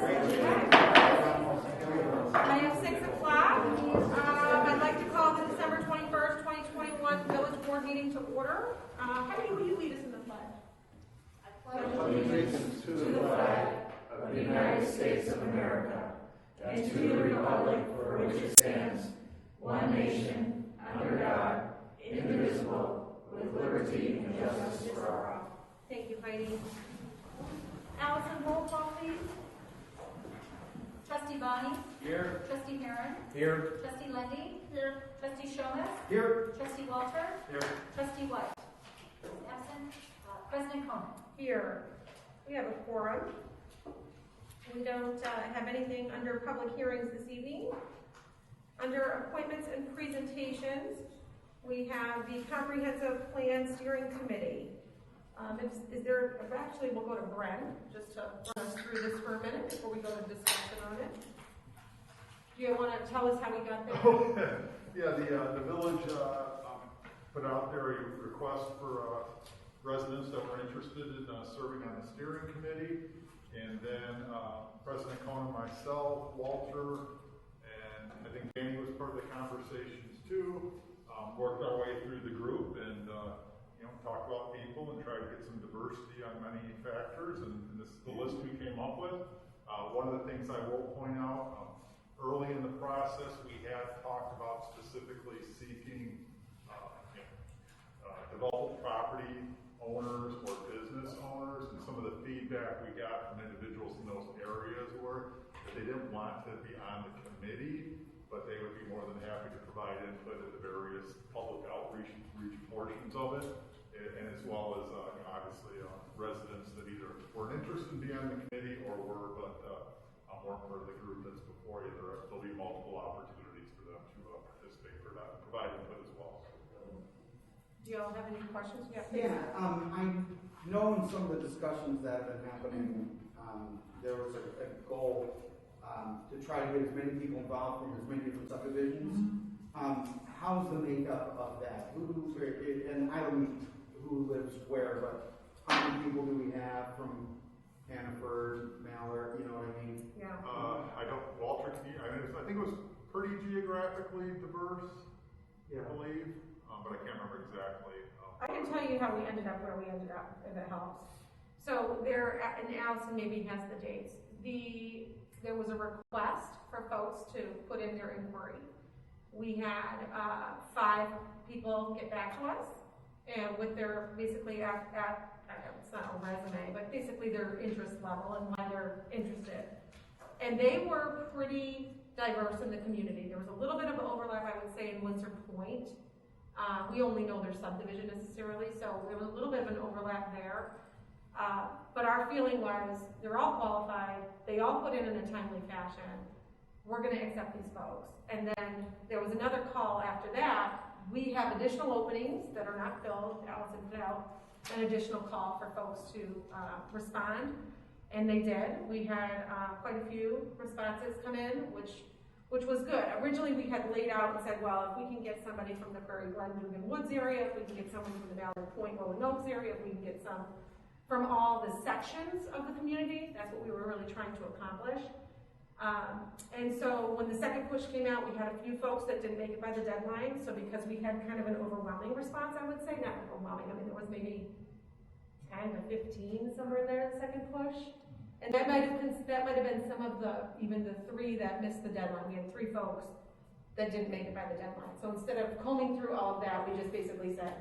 I have 6 o'clock. I'd like to call the December 21st, 2021 Village Board meeting to order. Heidi, will you lead us in the pledge? I pledge allegiance to the flag of the United States of America and to the republic for which it stands, one nation, under God, indivisible, with liberty and justice for all. Thank you, Heidi. Allison, roll call, please. Trustee Bonnie? Here. Trustee Herron? Here. Trustee Lundy? Here. Trustee Shomas? Here. Trustee Walter? Here. Trustee White? Absent. President Cohen? Here. We have a quorum. We don't have anything under public hearings this evening. Under appointments and presentations, we have the Comprehensive Plan Steering Committee. Actually, we'll go to Brent just to run us through this for a minute before we go to discussion on it. Do you want to tell us how we got there? Oh, yeah, the village put out there a request for residents that were interested in serving on the steering committee, and then President Cohen, myself, Walter, and I think Danny was part of the conversations too, worked our way through the group and talked about people and tried to get some diversity on many factors, and this is the list we came up with. One of the things I will point out, early in the process, we had talked about specifically seeking developed property owners or business owners, and some of the feedback we got from individuals in those areas were that they didn't want to be on the committee, but they would be more than happy to provide input at the various public outreach portions of it, and as well as obviously residents that either weren't interested in being on the committee or were, but weren't part of the group that's before you. There'll be multiple opportunities for them to participate for that and provide input as well. Do you all have any questions? I know in some of the discussions that have been happening, there was a goal to try to get as many people involved from as many different subdivisions. How's the makeup of that? And I don't mean who lives where, but how many people do we have from Hannaford, Mallard, you know what I mean? Yeah. Walter, I think it was pretty geographically diverse, I believe, but I can't remember exactly. I can tell you how we ended up where we ended up, if it helps. So and Allison maybe has the dates. There was a request for folks to put in their inquiry. We had 5 people get back to us, and with their basically it's not a resume, but basically their interest level and why they're interested. And they were pretty diverse in the community. There was a little bit of overlap, I would say, in Windsor Point. We only know their subdivision necessarily, so there was a little bit of an overlap there. But our feeling was they're all qualified, they all put in a timely fashion. We're going to accept these folks. And then there was another call after that. We have additional openings that are not filled. Allison put out an additional call for folks to respond, and they did. We had quite a few responses come in, which was good. Originally, we had laid out and said, well, if we can get somebody from the Prairie Glen, Dugan Woods area, if we can get someone from the Mallard Point, Rolling Oaks area, if we can get some from all the sections of the community, that's what we were really trying to accomplish. And so when the second push came out, we had a few folks that didn't make it by the deadline. So because we had kind of an overwhelming response, I would say, not overwhelming, I mean, there was maybe 10 to 15 somewhere in there, the second push. And that might have been some of even the 3 that missed the deadline. We had 3 folks that didn't make it by the deadline. So instead of combing through all of that, we just basically said,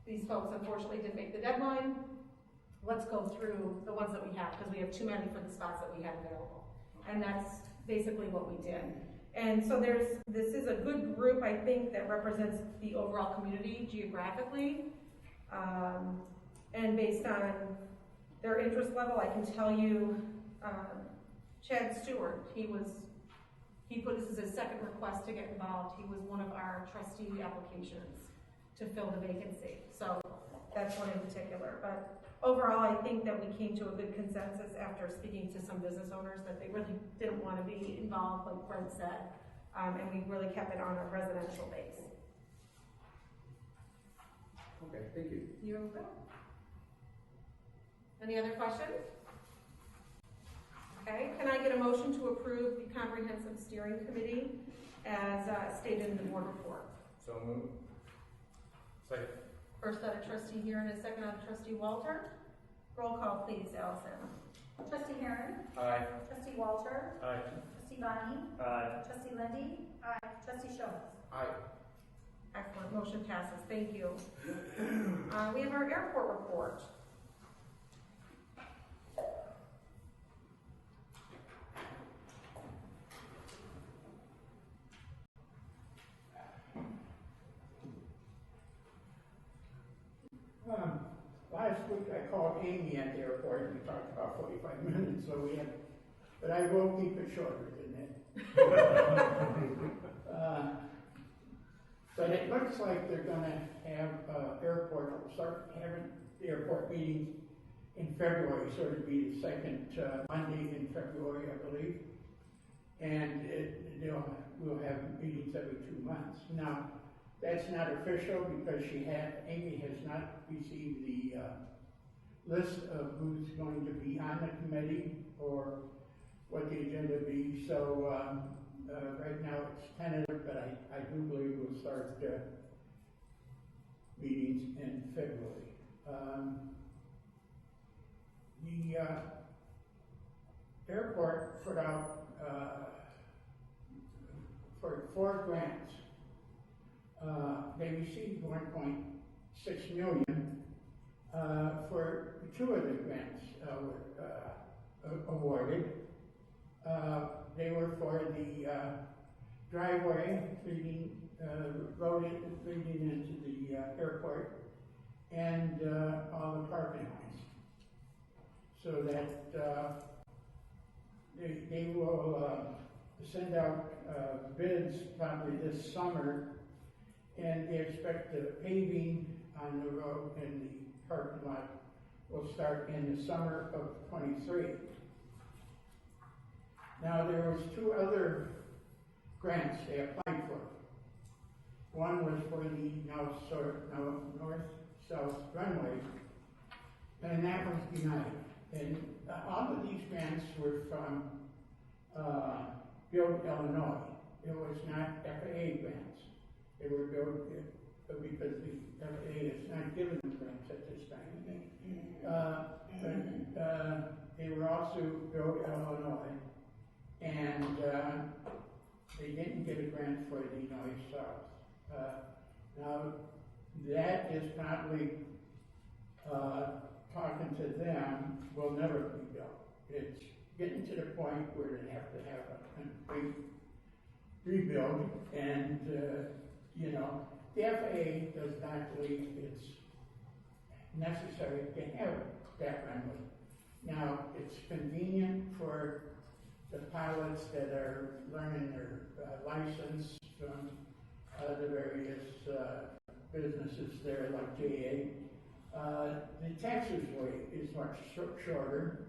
these folks unfortunately didn't make the deadline. Let's go through the ones that we have, because we have too many for the spots that we had available. And that's basically what we did. And so this is a good group, I think, that represents the overall community geographically. And based on their interest level, I can tell you, Chad Stewart, this is his second request to get involved. He was one of our trustee applications to fill the vacancy. So that's one in particular. But overall, I think that we came to a good consensus after speaking to some business owners that they really didn't want to be involved, like Brent said, and we really kept it on a residential base. Okay, thank you. You're welcome. Any other questions? Okay, can I get a approve the comprehensive steering committee as stated in the board report. So moved. Second. First out of trustee Heron and second out of trustee Walter. Roll call please, Allison. Trustee Heron. Aye. Trustee Walter. Aye. Trustee Bonnie. Aye. Trustee Lindy. Aye. Trustee Shomers. Aye. Excellent, motion passes, thank you. We have our airport report. Last week I called Amy at the airport and we talked about 45 minutes, but I will keep it shorter than that. But it looks like they're gonna have start having the airport meetings in February, so it'll be the second Monday in February, I believe. And we'll have meetings every 2 months. Now, that's not official because Amy has not received the list of who's going to be on the committee or what the agenda be. So right now it's tentative, but I do believe we'll start meetings in February. The airport put out for 4 grants. They received 1.6 million for 2 of the grants were awarded. They were for the driveway road leading into the airport and all the parking lots. So that they will send out bids probably this summer, and they expect the paving on the road and the parking lot will start in the summer of '23. Now there was 2 other grants they applied for. One was for the north-south runway, and that was denied. And all of these grants were from Build Illinois. It was not FAA grants. They were built because the FAA is not giving them grants at this time. They were also Build Illinois, and they didn't get a grant for the north-south. Now, that is probably, talking to them, will never be built. It's getting to the point where they have to have a complete rebuild, and the FAA does not believe it's necessary to have that runway. Now, it's convenient for the pilots that are learning their license from the various businesses there, like JA. The taxis wait is much shorter.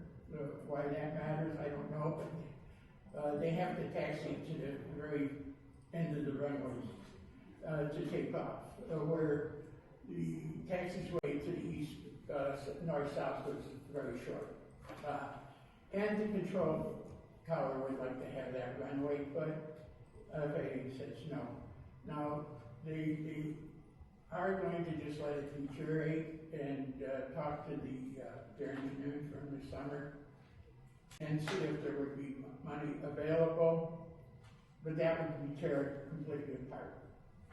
Why that matters, I don't know, but they have to taxi to the very end of the runways to take off, where the taxiway to the east, north-south was very short. And the control tower would like to have that runway, but FAA says no. Now, they are going to just let it deteriorate and talk to their engineering firm this summer and see if there would be money available, but that would be tear it completely apart,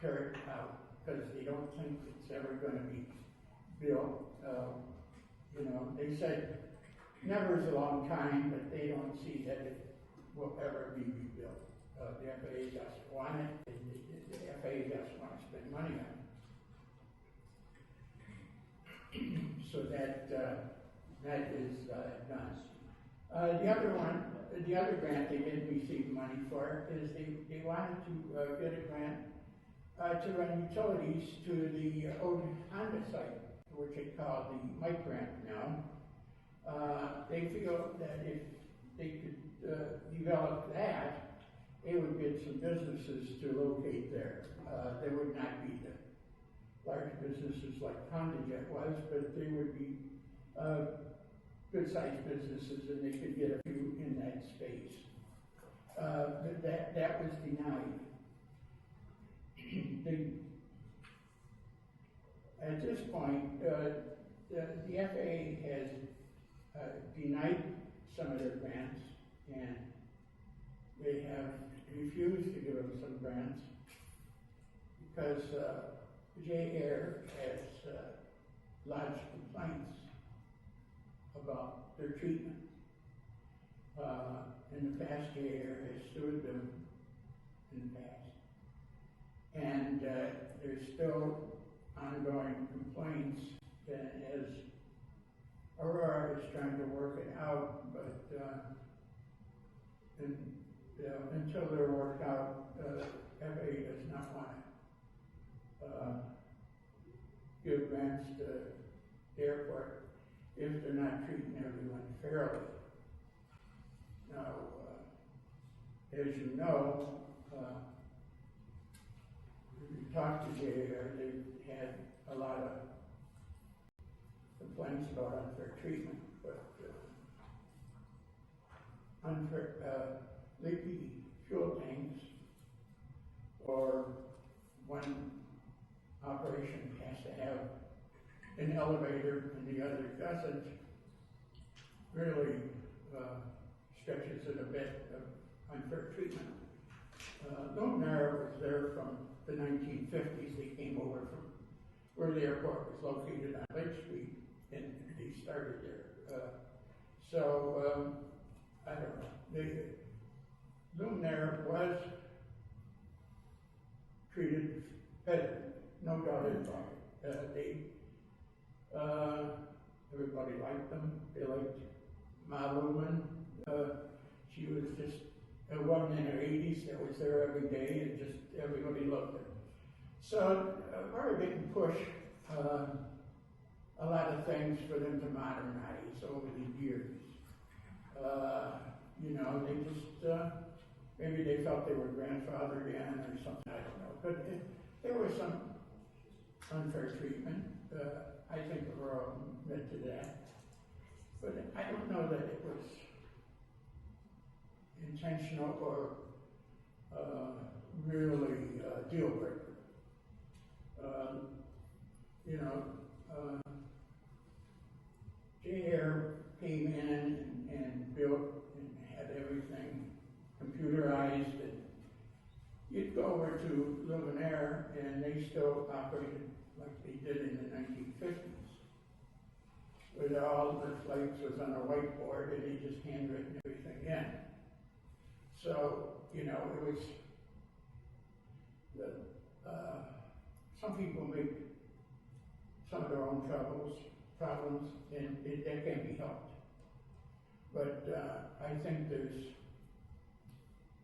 tear it out, because they don't think it's ever going to be built. They said never is a long time, but they don't see that it will ever be rebuilt. The FAA doesn't want it, and the FAA doesn't want to spend money on it. So that is done. The other grant they didn't receive money for is they wanted to get a grant to run utilities to the old Honda site, which they call the Mike grant now. They feel that if they could develop that, they would get some businesses to locate there. There would not be the large businesses like HondaJet was, but they would be good-sized businesses, and they could get a few in that space. that was denied. At this point, the FAA has denied some of their grants, and they have refused to give them some grants because J-Air has lodged complaints about their treatment. In the past, J-Air has sued them in the past. And there's still ongoing complaints, and as Aurora is trying to work it out, but until they're worked out, FAA does not want to give grants to the airport if they're not treating everyone fairly. Now, as you know, if you talk to JAR, they've had a lot of complaints about unfair treatment, but leaky fuel tanks, or one operation has to have an elevator and the other doesn't, really stretches it a bit of unfair treatment. Luminaire was there from the 1950s. They came over from where the airport was located on Lake Street, and they started there. I don't know. Luminaire was treated better, no doubt about it. Everybody liked them. They liked Ma Lumen. She was just a woman in her 80s that was there every day, and just everybody loved her. So we're getting pushed a lot of things for them to modernize over the years. They just maybe they felt they were grandfathered in or something. I don't know, but there was some unfair treatment. I think we're all admit to that, but I don't know that it was intentional or really deal breaker. J-Air came in and built and had everything computerized, and you'd go over to Luminaire and they still operated like they did in the 1950s. With all the flights was on a whiteboard and they just handwritten everything in. So, it was some people make some of their own problems, and that can be helped. But I think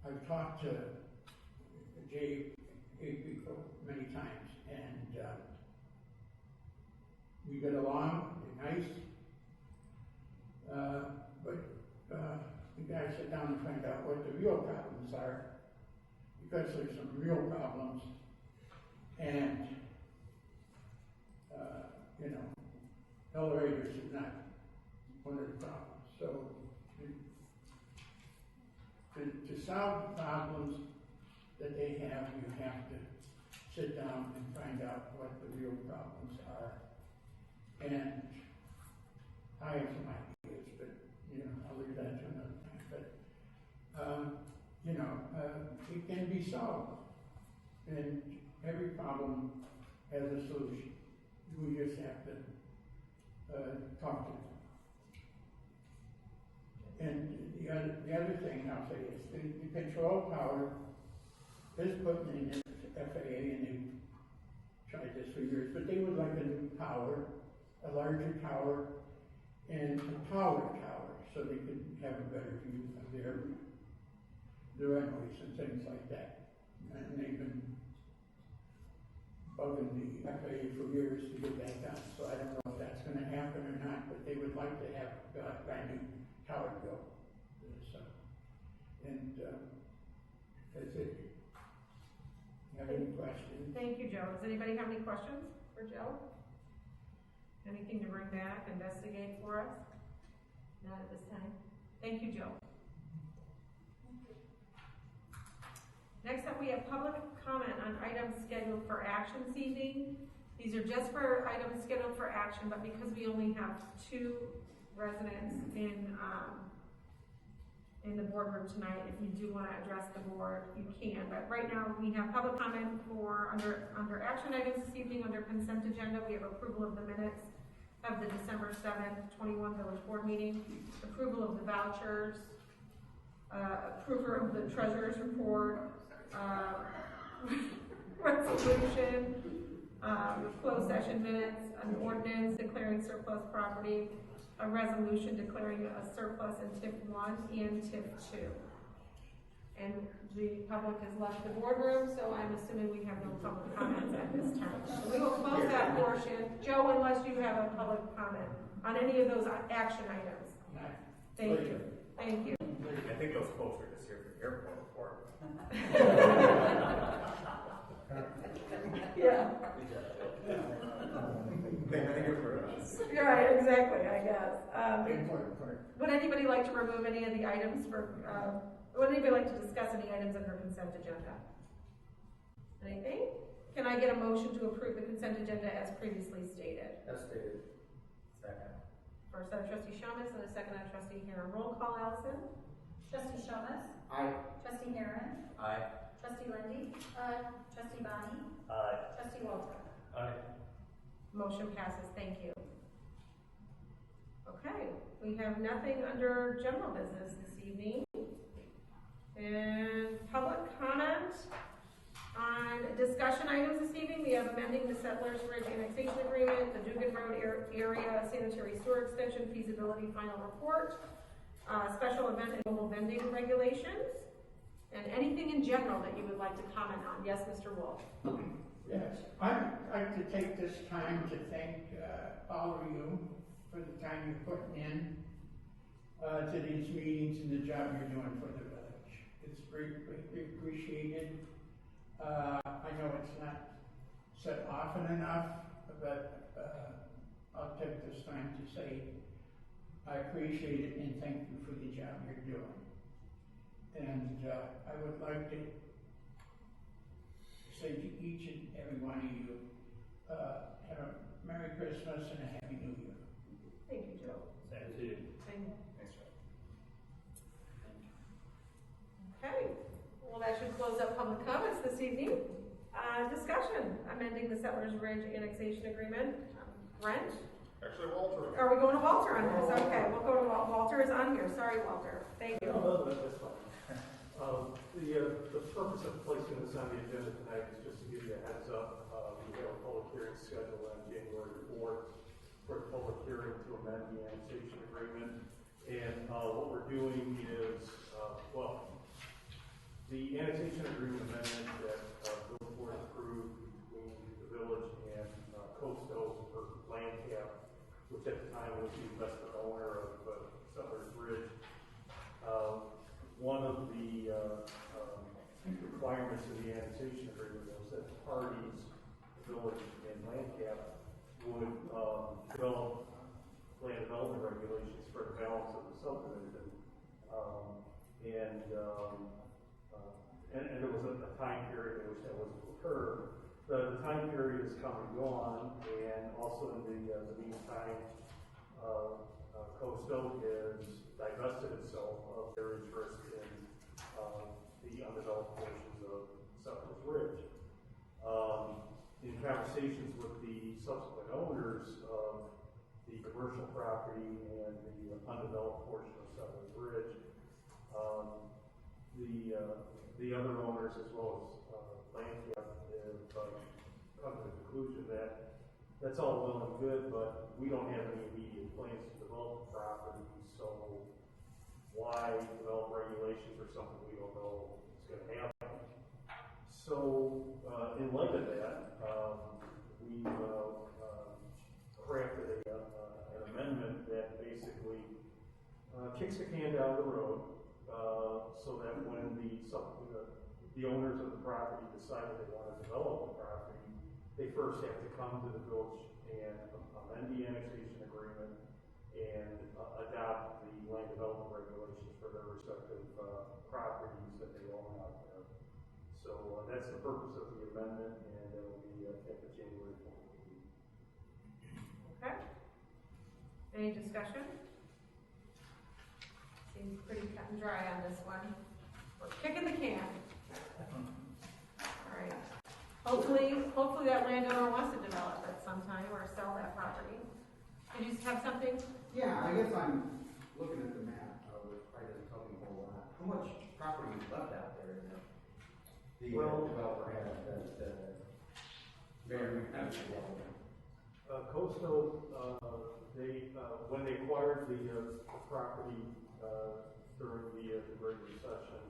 I've talked to JA people many times, and we get along, they're nice, but we gotta sit down and find out what the real problems are, because there's some real problems, and elevators is not one of the problems. So to solve the problems that they have, you have to sit down and find out what the real problems are. And I have some ideas, but I'll leave that to another time. But it can be solved, and every problem has a solution. We just have to talk to them. And the other thing I'll say is the control tower is put in the FAA, and they've tried this for years, but they would like a new tower, a larger tower, and a taller tower, so they could have a better view of the runways and things like that. And they've been bugging the FAA for years to get that done, so I don't know if that's going to happen or not, but they would like to have a brand new tower built. That's it. You have any questions? Thank you, Joe. Does anybody have any questions for Joe? Anything to bring back, investigate for us? Not at this time. Thank you, Joe. Next up, we have public comment on items scheduled for action this evening. These are just for items scheduled for action, but because we only have 2 residents in the boardroom tonight, if you do want to address the board, you can. But right now, we have public comment for under action items this evening. Under consent agenda, we have approval of the minutes of the December 7th, 21 village board meeting, approval of the vouchers, approval of the treasurer's report, resolution, closed session minutes, an ordinance declaring surplus property, a resolution declaring a surplus in TIF 1 and TIF 2. And the public has left the boardroom, so I'm assuming we have no public comments at this time. So we will close that portion. Joe, unless you have a public comment on any of those action items. Thank you. Thank you. I think those folks are just here for the airport report. Yeah. They're not here for us. You're right, exactly, I guess. Would anybody like to remove any of the items would anybody like to discuss any items under consent agenda? Anything? Can I get a motion to approve the consent agenda as previously stated? As stated. Second. First out of trustee Shamus and a second out of trustee Heron. Roll call, Allison. Trustee Shamus? Aye. Trustee Heron? Aye. Trustee Lindy? Aye. Trustee Bonnie? Aye. Trustee Walter? Aye. Motion passes, thank you. Okay, we have nothing under general business this evening. And public comment on discussion items this evening. We have amending the Settlers Ridge Annexation Agreement, the Dugan Road area sanitary sewer extension feasibility final report, special event and mobile vending regulations, and anything in general that you would like to comment on. Yes, Mr. Wolf. Yes, I'd like to take this time to thank all of you for the time you're putting in to these meetings and the job you're doing for the village. It's greatly appreciated. I know it's not said often enough, but I'll take this time to say I appreciate it and thank you for the job you're doing. And I would like to say to each and every one of you, have a Merry Christmas and a Happy New Year. Thank you, Joe. Same to you. Thank you. Thanks, Joe. Okay, well, that should close up public comments this evening. Discussion, amending the Settlers Ridge Annexation Agreement. Brent? Actually, Walter. Are we going to Walter on this? Okay, we'll go to Walter is on here. Sorry, Walter. Thank you. No, that's fine. The purpose of placing this on the agenda tonight is just to give you a heads up. We have a public hearing scheduled on January 4th for the public hearing to amend the annexation agreement. And what we're doing is, the annexation agreement amendment that the board approved between the village and Coastal for land cap, which at the time was the investment owner of Settlers Ridge. One of the requirements of the annexation agreement was that the parties, the village and land cap, would develop land development regulations for the balance of the subdivision. And there was a time period in which that was to occur. The time period has come and gone, and also in the meantime, Coastal has divested itself of their interest in the undeveloped portions of Settlers Ridge. In conversations with the subsequent owners of the commercial property and the undeveloped portion of Settlers Ridge, the other owners as well as Landcap have come to the conclusion that that's all well and good, but we don't have any immediate plans to develop the property, so why develop regulations for something we don't know is going to happen? So, in light of that, we crafted an amendment that basically kicks the can down the road, so that when the owners of the property decide that they want to develop the property, they first have to come to the village and amend the annexation agreement and adopt the land development regulations for their respective properties that they own out there. So that's the purpose of the amendment, and it will be at the January 4th meeting. Okay. Any discussion? Seems pretty cut and dry on this one. We're kicking the can. All right. Hopefully that landowner wants to develop it sometime or sell that property. Did you have something? Yeah, I guess I'm looking at the map, which probably doesn't tell me a whole lot. How much property is left out there that the developer has that very Coastal, when they acquired the property during the Great Recession,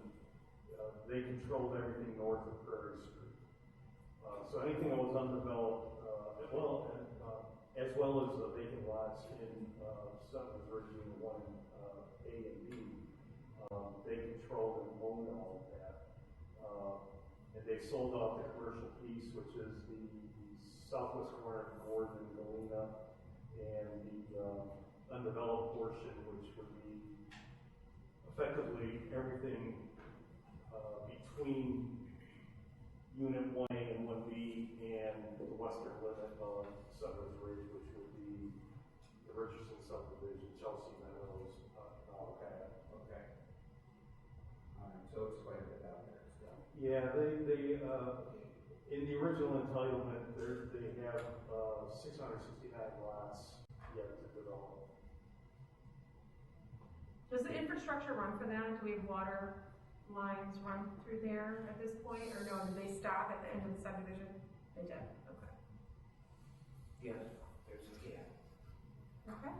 they controlled everything north of Prairie Street. So anything that was undeveloped, as well as the vacant lots in Sutton's Ridge Unit 1, A and B, they controlled and owned all of that. And they sold off the commercial piece, which is the southwest corner of Gordon and Galena, and the undeveloped portion, which would be effectively everything between Unit 1A and 1B and the western limit of Sutton's Ridge, which would be the Richardson subdivision, Chelsea Meadows, Okay. All right, so it's quite a bit out there still. Yeah, they in the original entitlement, they have 669 lots yet to develop. Does the infrastructure run for that? Do we have water lines run through there at this point, or no? Did they stop at the end of the subdivision? They did. Okay. Yes, there's a gap. Okay.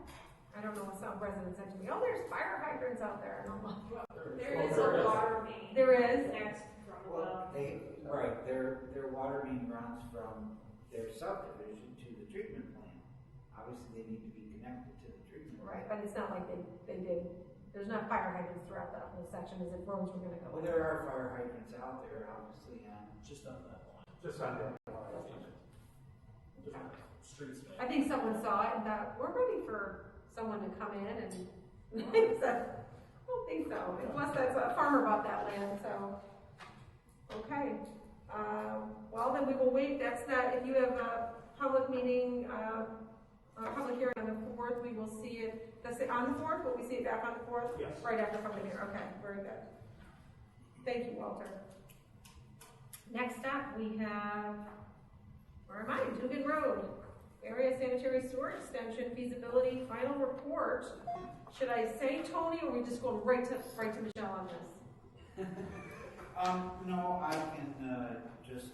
I don't know what some residents said to me. Oh, there's fire hydrants out there. And I'm like, well, There is a water main. there is. Next from the Well, their water main runs from their subdivision to the treatment plant. Obviously, they need to be connected to the treatment Right, plant. but it's not like they did. There's not fire hydrants throughout that whole section as if roads were going to go. Well, there are fire hydrants out there, obviously, and Just on that line. Just on that line. Different streets, man. I think someone saw it and thought, we're ready for someone to come in and they said, I don't think so. Plus, that's a farmer bought that land, so. Okay. Well, then we will wait. That's that. If you have a public meeting, a public hearing on the 4th, we will see it. That's it on the 4th? Will we see it back on the 4th? Yes. Right after public hearing. Okay, very good. Thank you, Walter. Next up, we have, where am I? Dugan Road. Area sanitary sewer extension feasibility final report. Should I say Tony, or are we just going right to Michelle on this? no, I can just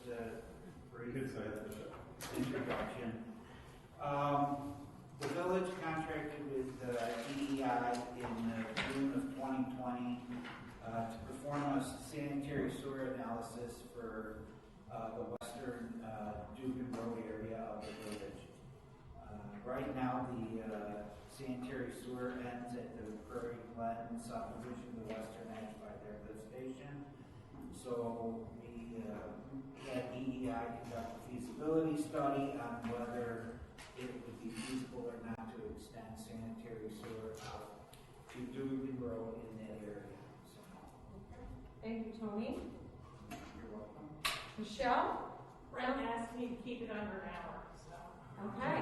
brief introduction. The village contracted with EEI in June of 2020 to perform a sanitary sewer analysis for the western Dugan Road area of the village. Right now, the sanitary sewer ends at the Prairie Glen subdivision, the western edge by their lift station. So we had EEI conduct a feasibility study on whether it would be feasible or not to extend sanitary sewer out to Dugan Road in that area. So, Thank you, Tony. you're welcome. Michelle? Brent asked me to keep it under an hour, so. Okay.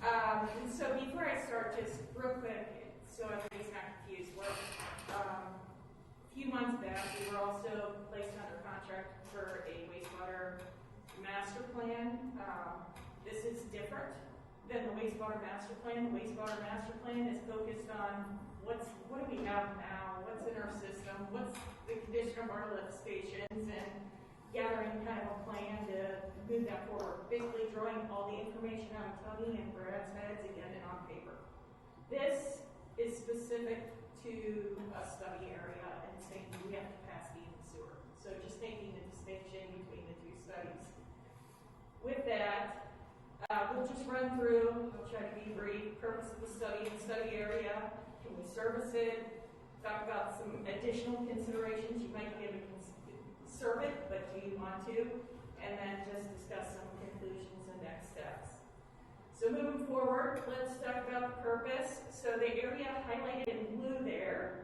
And so before I start, just real quick, so everybody's not confused, a few months back, we were also placed under contract for a wastewater master plan. This is different than the wastewater master plan. The wastewater master plan is focused on what do we have now, what's in our system, what's the condition of our lift stations, and gathering kind of a plan to move that forward. Basically drawing all the information out of Tony and Brad's heads and getting it on paper. This is specific to a study area and saying we have capacity in the sewer. So just making the distinction between the two studies. With that, we'll just run through, I'll try to be brief, purpose of the study and study area. Can we service it? Talk about some additional considerations. You might be able to serve it, but do you want to? And then just discuss some conclusions and next steps. So moving forward, let's talk about the purpose. So the area highlighted in blue there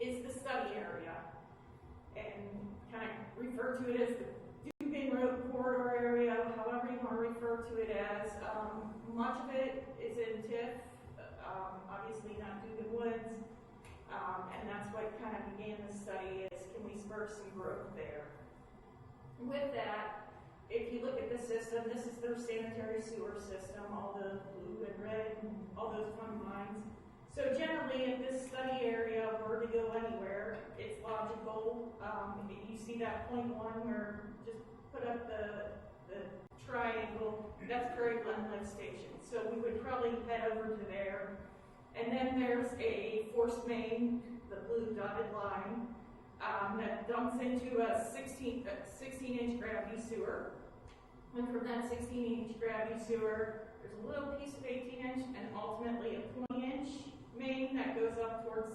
is area. And kind of refer to it as the Dugan Road corridor area, however you want to refer to it as. Much of it is in TIF, obviously not Dugan Woods. And that's what kind of began the study is, can we spur some growth there? With that, if you look at the system, this is their sanitary sewer system, all the blue and red and all those fun lines. So generally, if this study area were to go anywhere, it's logical. You see that point one where just put up the triangle, that's Prairie Glen Lift Station. So we would probably head over to there. And then there's a force main, the blue dotted line, that dumps into a 16-inch gravity sewer. And from that 16-inch gravity sewer, there's a little piece of 18-inch and ultimately a 20-inch main that goes up towards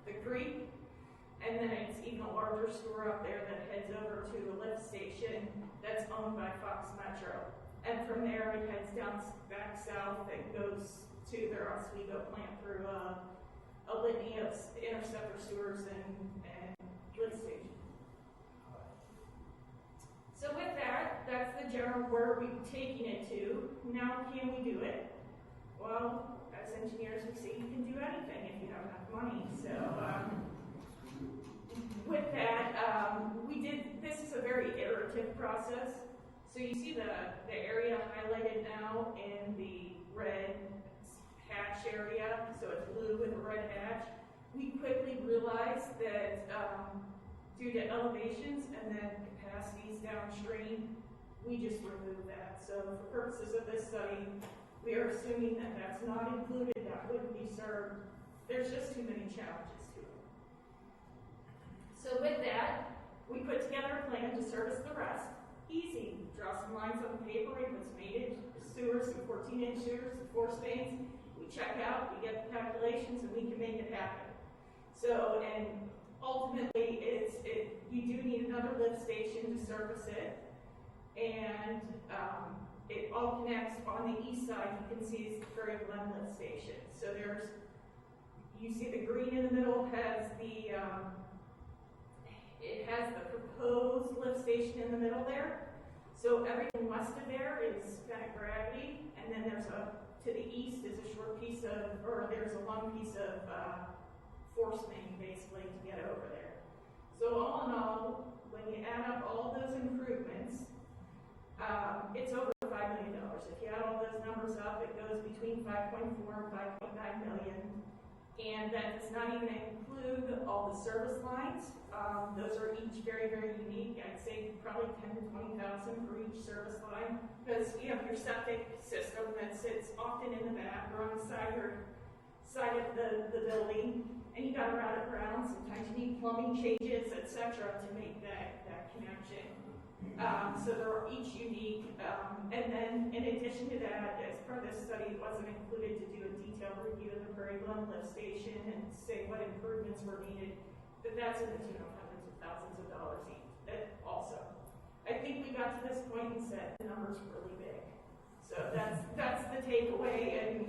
the creek. And then it's even a larger sewer up there that heads over to the lift station that's owned by Fox Metro. And from there, it heads down back south and goes to their Oswego plant through a litany of interceptor sewers and lift stations. So with that, that's the general where we're taking it to. Now, can we do it? Well, as engineers, we say you can do anything if you have enough money. So with that, this is a very iterative process. So you see the area highlighted now in the red hatch area, so it's blue with a red hatch. We quickly realized that due to elevations and then capacities downstream, we just removed that. So for purposes of this study, we are assuming that that's not included, that wouldn't be served. There's just too many challenges to it. So with that, we put together a plan to service the rest. Easy, draw some lines on the paper, we put some 8-inch sewers, some 14-inch sewers, some force mains. We check out, we get the calculations, and we can make it happen. So, and ultimately, you do need another lift station to service it, and it all connects on the east side. You can see is the Prairie Glen lift station. So you see the green in the middle has it has the proposed lift station in the middle there. So everything west of there is kind of gravity, and then to the east is a short piece of, or there's a long piece of force main basically to get over there. So all in all, when you add up all those improvements, it's over $5 million. If you add all those numbers up, it goes between 5.4 and 5.9 million. And that does not even include all the service lines. Those are each very, very unique. I'd say probably 10 to 20,000 for each service line, because you have your septic system that sits often in the back or on the side of the building, and you got to route it around. Sometimes you need plumbing changes, etc., to make that connection. So they're each unique. And then in addition to that, as part of this study, it wasn't included to do a detailed review of the Prairie Glen lift station and say what improvements were needed. But that's in the tune of hundreds of thousands of dollars each. Also, I think we got to this point and said the number's really big. So that's the takeaway. And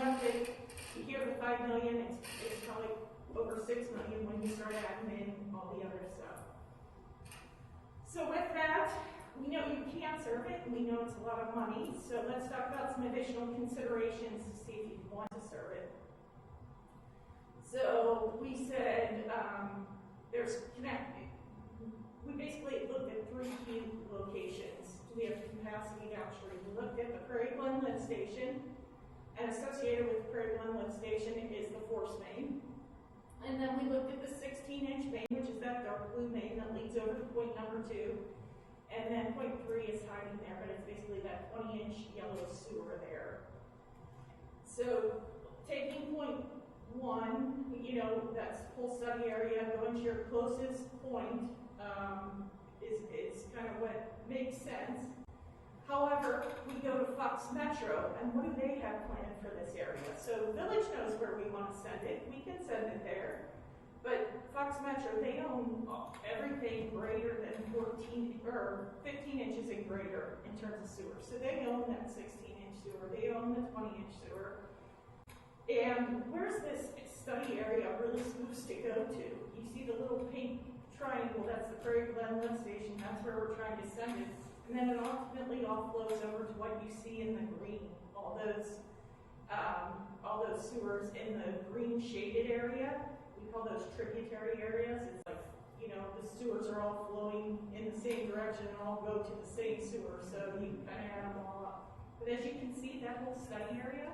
left it, you hear the $5 million, it's probably over $6 million when you start adding in all the other stuff. So with that, we know you can't serve it, and we know it's a lot of money. So let's talk about some additional considerations to see if you want to serve it. So we said we basically looked at 3 key locations. We have capacity downstream. We looked at the Prairie Glen lift station, and associated with the Prairie Glen lift station is the force main. And then we looked at the 16-inch main, which is that dark blue main that leads over to point number 2. And then point 3 is hiding there, but it's basically that 20-inch yellow sewer there. So taking point 1, that's whole study area, going to your closest point is kind of what makes sense. However, we go to Fox Metro, and what do they have planned for this area? So Village knows where we want to send it. We can send it there. But Fox Metro, they own everything greater than 14 or 15 inches and greater in terms of sewer. So they own that 16-inch sewer. They own the 20-inch sewer. And where's this study area really supposed to go to? You see the little pink triangle, that's the Prairie Glen lift station, that's where we're trying to send it. And then it ultimately all flows over to what you see in the green, all those sewers in the green shaded area. We call those tributary areas. It's like, you know, the sewers are all flowing in the same direction and all go to the same sewer, so you can kind of add them all up. But as you can see, that whole study area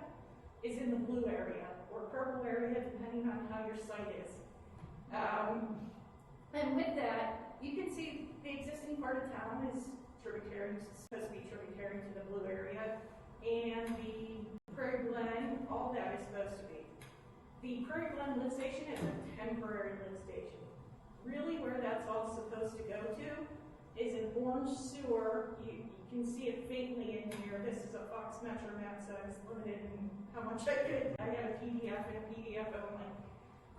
is in the blue area or purple area, depending on how your site is. And with that, you can see the existing part of town is tributary, it's supposed to be tributary to the blue area, and the Prairie Glen, all that is supposed to be. The Prairie Glen lift station is a temporary lift station. Really where that's all supposed to go to is an orange sewer. You can see it faintly in here. This is a Fox Metro map, so I was limited in how much I could. I had a PDF and a PDF only.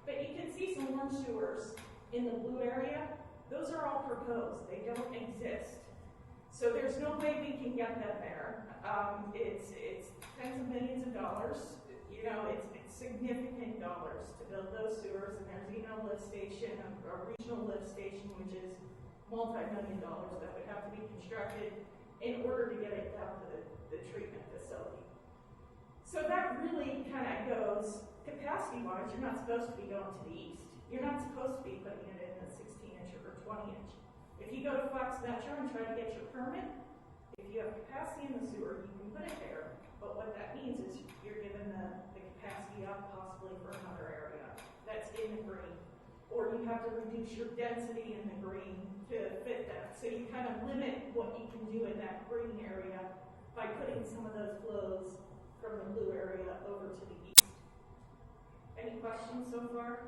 But you can see some orange sewers in the blue area. Those are all proposed. They don't exist. So there's no way we can get them there. It's tens of millions of dollars. You know, it's significant dollars to build those sewers, and there's a lift station, a regional lift station, which is multi-million dollars that would have to be constructed in order to get it down to the treatment facility. So that really kind of goes, capacity-wise, you're not supposed to be going to the east. You're not supposed to be putting it in a 16-inch or 20-inch. If you go to Fox Metro and try to get your permit, if you have capacity in the sewer, you can put it there. But what that means is you're giving the capacity up possibly for another area that's in the green. Or you have to reduce your density in the green to fit that. So you kind of limit what you can do in that green area by putting some of those flows from the blue area over to the east. Any questions so far?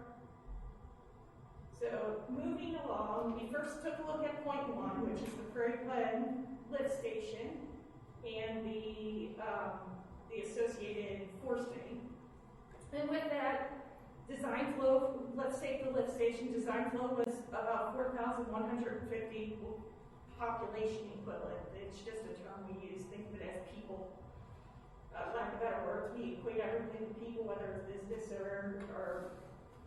So moving along, we first took a look at point one, which is the Prairie Glen lift station and the associated force main. And with that design flow, let's take the lift station. Design flow was about 4,150 population equivalent. It's just a term we use. Think of it as people. Lack of better words, we equate everything to people, whether it's business or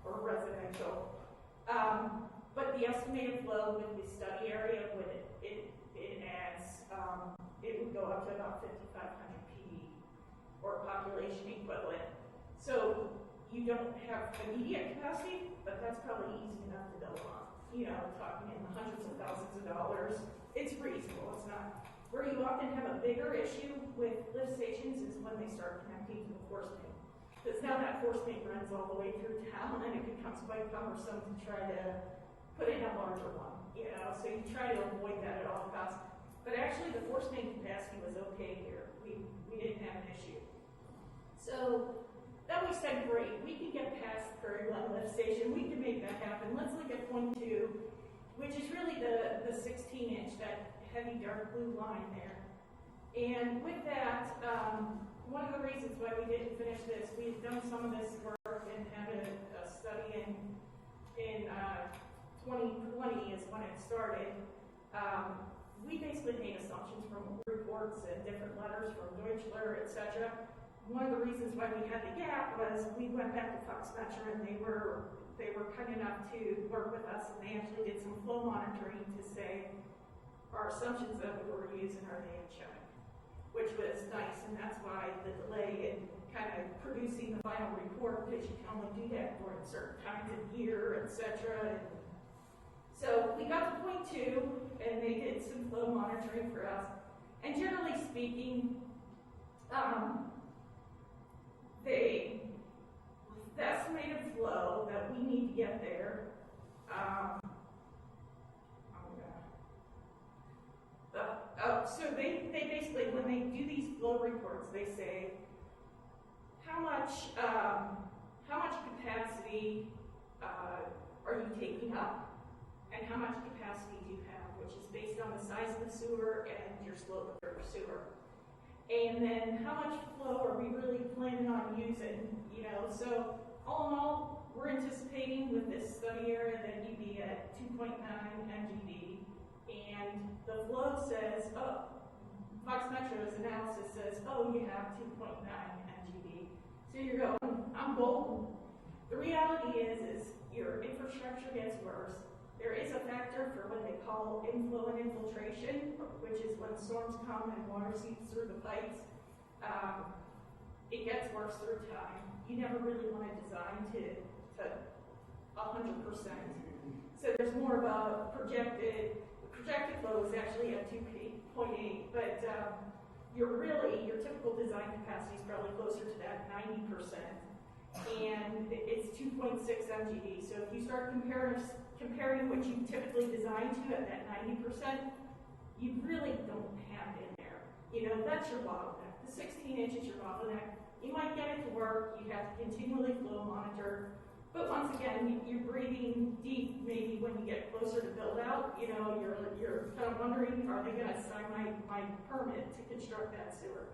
residential. But the estimated flow with the study area would it would go up to about 5,500 PD or population equivalent. So you don't have immediate capacity, but that's probably easy enough to build on. You know, talking in the hundreds of thousands of dollars, it's reasonable. It's not where you often have a bigger issue with lift stations is when they start connecting to the force main. Because now that force main runs all the way through town, and it becomes quite cumbersome to try to put in a larger one. You know, so you try to avoid that at all costs. But actually, the force main capacity was okay here. We didn't have an issue. So then we said, great, we can get past the Prairie Glen lift station. We can make that happen. Let's look at point two, which is really the 16-inch, that heavy dark blue line there. And with that, one of the reasons why we didn't finish this, we've done some of this work and had a study in 2020 is when it started. We basically made assumptions from reports and different letters from Deutschler, etc. One of the reasons why we had the gap was we went back to Fox Metro and they were kind enough to work with us, and they actually did some flow monitoring to say our assumptions that we were using, are they in check, which was nice, and that's why the delay in kind of producing the final report, because you can only do that during certain times of year, etc. So we got to point two, and they did some flow monitoring for us. And generally speaking, the estimated flow that we need to get there, so they basically, when they do these flow reports, they say how much capacity are you taking up, and how much capacity do you have, which is based on the size of the sewer and your slope of your sewer. And then how much flow are we really planning on using, you know? So all in all, we're anticipating with this study area that you'd be at 2.9 MGD, and the flow says, oh, Fox Metro's analysis says, oh, you have 2.9 MGD. So you're going, I'm golden. The reality is your infrastructure gets worse. There is a factor for what they call inflow and infiltration, which is when storms come and water seeps through the pipes. It gets worse through time. You never really want to design to 100%. So there's more of a projected flow is actually at 2.8, but your typical design capacity is probably closer to that 90%. And it's 2.6 MGD. So if you start comparing what you typically design to at that 90%, you really don't have in there. You know, that's your bottleneck. The 16 inch is your bottleneck. You might get it to work. You have to continually flow monitor. But once again, you're breathing deep maybe when you get closer to build out. You know, you're kind of wondering, are they going to sign my permit to construct that sewer?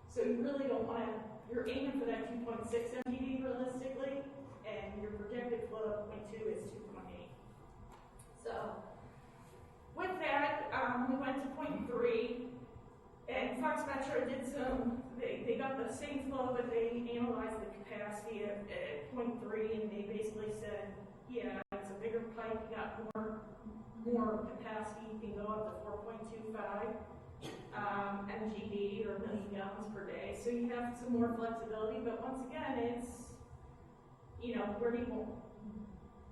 So you really don't want to, you're aiming for that 2.6 MGD realistically, and your projected flow of 0.2 is 2.8. So with that, we went to 0.3, and Fox Metro did they got the same flow, but they analyzed the capacity at 0.3, and they basically said, yeah, it's a bigger pipe, you got more capacity, you can go up to 4.25 MGD or million gallons per day. So you have some more flexibility, but once again, it's, you know,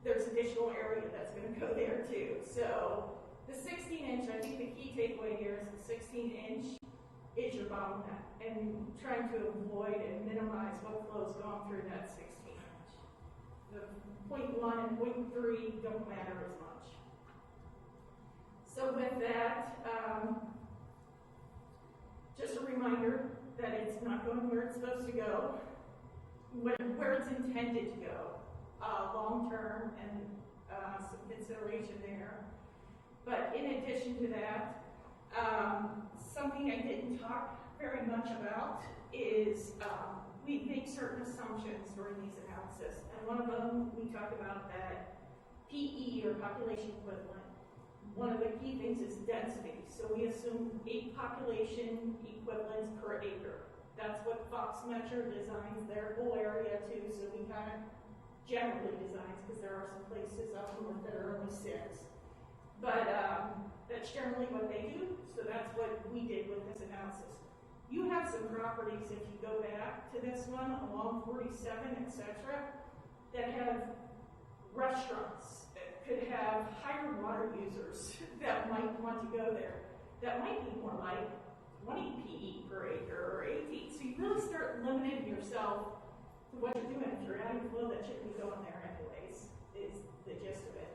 there's additional area that's going to go there too. So the 16 inch, I think the key takeaway here is the 16 inch is your bottleneck, and trying to avoid and minimize what flow's gone through that 16 inch. The 0.1 and 0.3 don't matter as much. So with that, just a reminder that it's not going where it's supposed to go, where it's intended to go, long term, and some consideration there. But in addition to that, something I didn't talk very much about is we make certain assumptions during these analysis, and one of them we talk about that PE, or population equivalent. One of the key things is density. So we assume 8 population equivalents per acre. That's what Fox Metro designs their whole area to. So we kind of generally designs, because there are some places up north that are only 6. But that's generally what they do. So that's what we did with this analysis. You have some properties, if you go back to this one, along 47, etc., that have restaurants, that could have higher water users that might want to go there. That might be more like 20 PE per acre or 18. So you really start limiting yourself to what you're doing. If you're adding flow, that shouldn't be going there anyways, is the gist of it.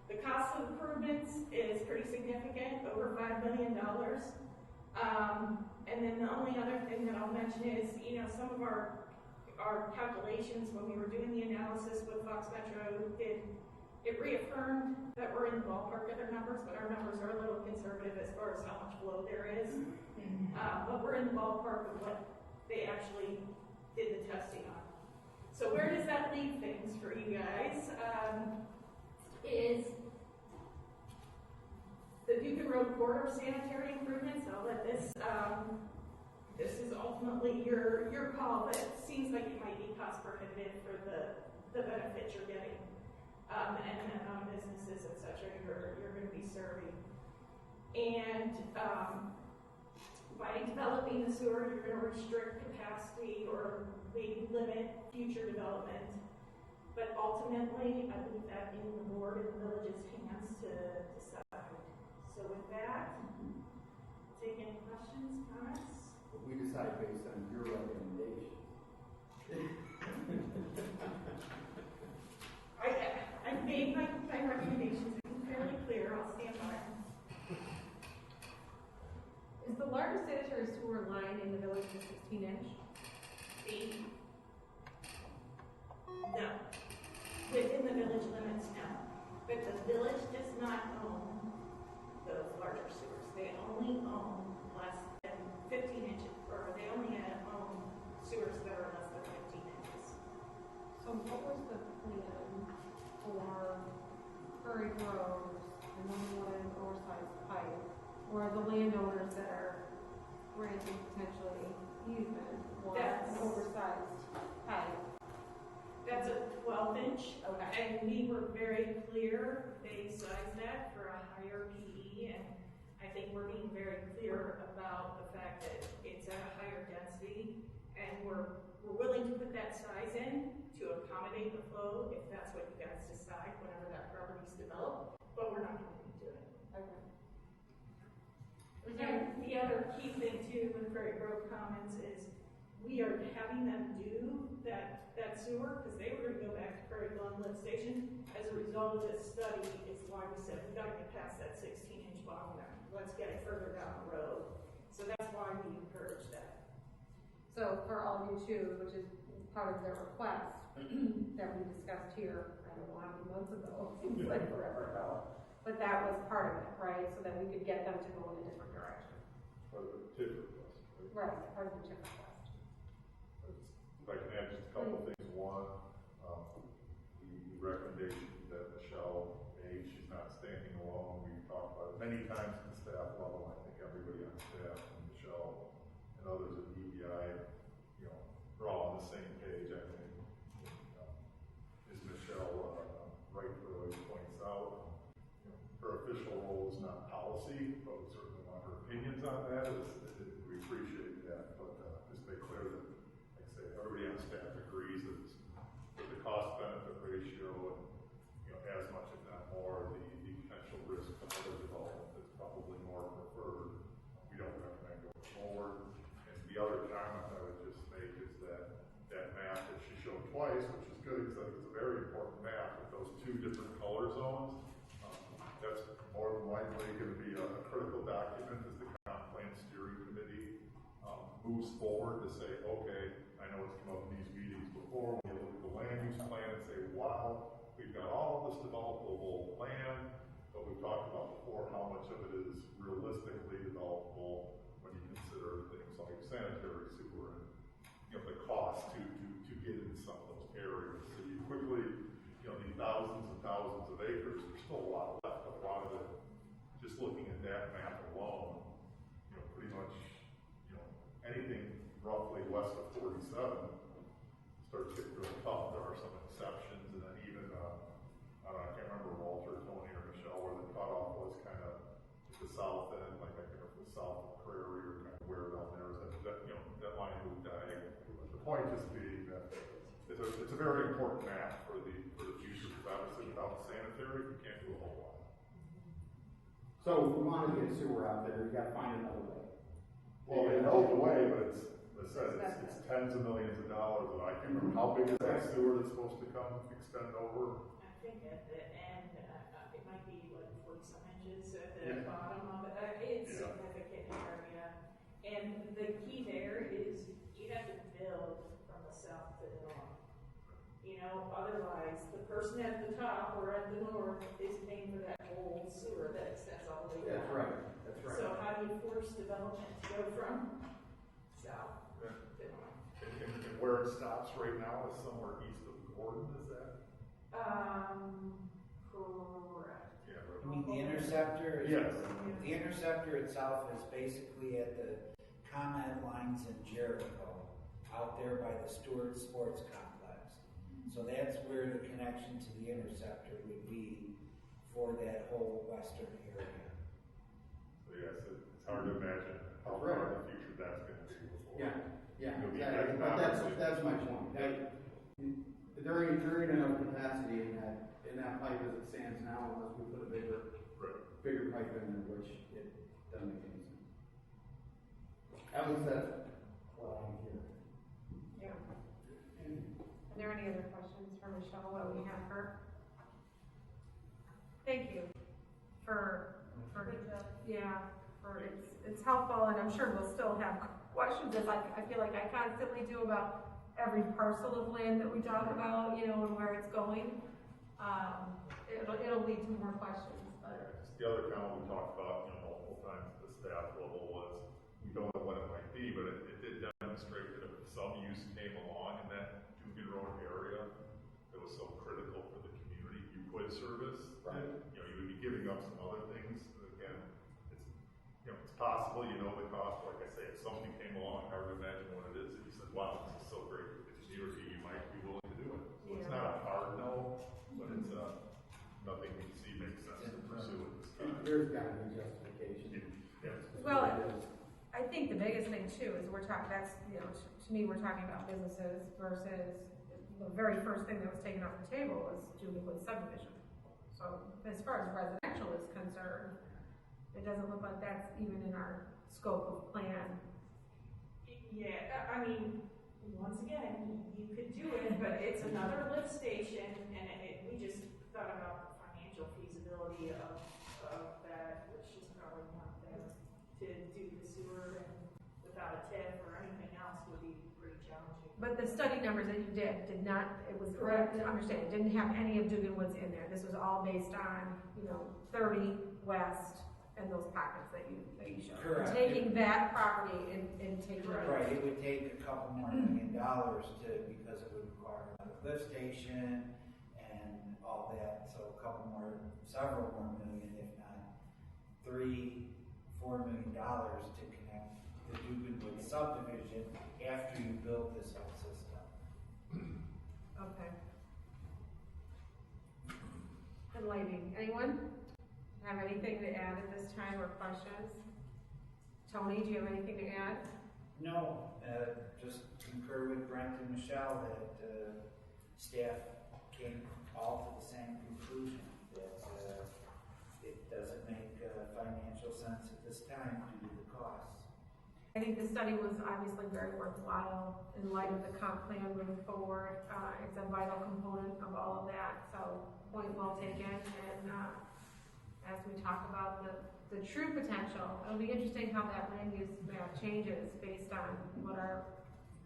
The cost of improvements is pretty significant, over $5 million. And then the only other thing that I'll mention is, you know, some of our calculations when we were doing the analysis with Fox Metro, it reaffirmed that we're in the ballpark of their numbers, but our numbers are a little conservative as far as how much flow there is. But we're in the ballpark of what they actually did the testing on. So where does that leave things for you guys? Is the Duke Road corridor sanitary improvements. I'll let this, this is ultimately your call, but it seems like it might be cost prohibitive for the benefits you're getting, and the amount of businesses, et cetera, you're going to be serving. And by developing the sewer, you're going to restrict capacity or maybe limit future development. But ultimately, I leave that in the board and the village's hands to decide. So with that, take any questions, comments? We decide based on your recommendation. I made my recommendations fairly clear. I'll stand by them. Is the largest sanitary sewer line in the village a 16 inch? 8. No. Within the village limits, no. But the village does not own those larger sewers. They only own less than 15 inches, or they only own sewers that are less than 15 inches. So what was the plan for Prairie Groves and then one oversized pipe, or the landowners that are granting potentially easement want an oversized pipe? That's a 12 inch. And we were very clear, they sized that for a higher PE, and I think we're being very clear about the fact that it's at a higher density, and we're willing to put that size in to accommodate the flow, if that's what you guys decide whenever that property's developed, but we're not committing to it. Okay. And the other key thing too with Prairie Grove Commons is we are having them do that sewer, because they were gonna go back to Prairie Glen Lift Station. As a result of this study, is why we said we gotta get past that 16-inch bottleneck. Let's get it further down the road. So that's why we encourage that. So for all you two, which is part of their request that we discussed here, I don't know how many months ago, it seems like forever ago. But that was part of it, right? So that we could get them to go in a different direction. Part of the TIF request, right? Right, part of the TIF request. If I can add just a couple of things. One, the recommendation that Michelle made, she's not standing alone. We've talked about it many times at the staff level. I think everybody on staff, and Michelle and others at EBI, we're all on the same page, I think. As Michelle rightfully points out, her official role is not policy, but we certainly want her opinions on that. We appreciate that, but just make clear that, like I say, everybody on staff agrees that the cost-benefit ratio, and as much if not more, the potential risk of other development is probably more preferred. We don't recommend going forward. And the other comment I would just make is that map that she showed twice, which is good because I think it's a very important map with those two different color zones. That's more than likely going to be a critical document as the comp plan steering committee moves forward to say, okay, I know it's come up in these meetings before, when you look at the land use plan and say, wow, we've got all of this developable land, but we've talked about before how much of it is realistically developable when you consider things like sanitary sewer and the cost to get in some of those areas. So you quickly, these thousands and thousands of acres, there's still a lot left. A lot of it, just looking at that map alone, pretty much, anything roughly west of 47 starts getting really tough. There are some exceptions, and then even, I can't remember Walter, Tony, or Michelle, where the cutoff was kind of at the south end, like I can't remember the south of Prairie or kind of where down there is that line moved diagonally. But the point just being that it's a very important map for the future, because obviously without sanitary, you can't do a whole lot. So if we want to get sewer out there, you got to find another way. Well, they know the way, but it's tens of millions of dollars, and I can't remember how big is that sewer that's supposed to extend over? I think at the end, it might be like 40-some inches at the bottom of it. It's significant area. And the key there is you have to build from the south to the north. Otherwise, the person at the top or at the north is paying for that whole sewer that extends all the way down. That's right. That's right. So how do you force development to go from south to north? And where it stops right now is somewhere east of Gordon, is that? Correct. Yeah, I mean, the interceptor is, yes. The interceptor itself is basically at the comment lines in Jericho, out there by the Stewart Sports Complex. So that's where the connection to the interceptor would be for that whole western area. So yes, it's hard to imagine how far in the future that's going to be before. Yeah, exactly. But that's my point. There ain't enough capacity in that pipe as it stands now, unless we put a bigger pipe in there, which it doesn't make any sense. At least that's what I'm hearing. Yeah. Are there any other questions for Michelle while we have her? Thank you for it's helpful, and I'm sure we'll still have questions, as I feel like I constantly do about every parcel of land that we talk about, and where it's going. It'll lead to more questions. But Just the other comment we talked about, multiple times at the staff level was, we don't know what it might be, but it did demonstrate that if some use came along in that Dugan Road area that was so critical for the community, you could service. Right. You would be giving up some other things. Again, it's possible, the cost. Like I say, if something came along, hard to imagine what it is, and you said, wow, this is so great for the community, you might be willing to do it. So it's not a hard no, kind of a justification. Yeah. Well, I think the biggest thing too is we're talking, that's, you know, to me, we're talking about businesses versus the very first thing that was taken off the table was Duganwood subdivision. So as far as residential is concerned, it doesn't look like that's even in our scope of plan. Yeah, I mean, once again, you could do it, but it's another lift station, and we just thought about the financial feasibility of that, which is probably not there. To do the sewer and without a TIF or anything else would be pretty challenging. But the study numbers that you did not, it was correct to understand, it didn't have any of Duganwoods in there. This was all based on, you know, 30 West and those pockets that you showed. Correct. Taking that property and taking it. Right, it would take a couple more $1 million because it would require another lift station and all that, so several more million, if not $3-4 million to connect the Duganwood subdivision after you build this whole system. Okay. And lighting, anyone have anything to add at this time or questions? Tony, do you have anything to add? No, just concur with Brent and Michelle that staff came all to the same conclusion, that it doesn't make financial sense at this time due to the costs. I think the study was obviously very worthwhile in light of the comp plan moving forward. It's a vital component of all of that, so point well taken. And as we talk about the true potential, it'll be interesting how that land use map changes based on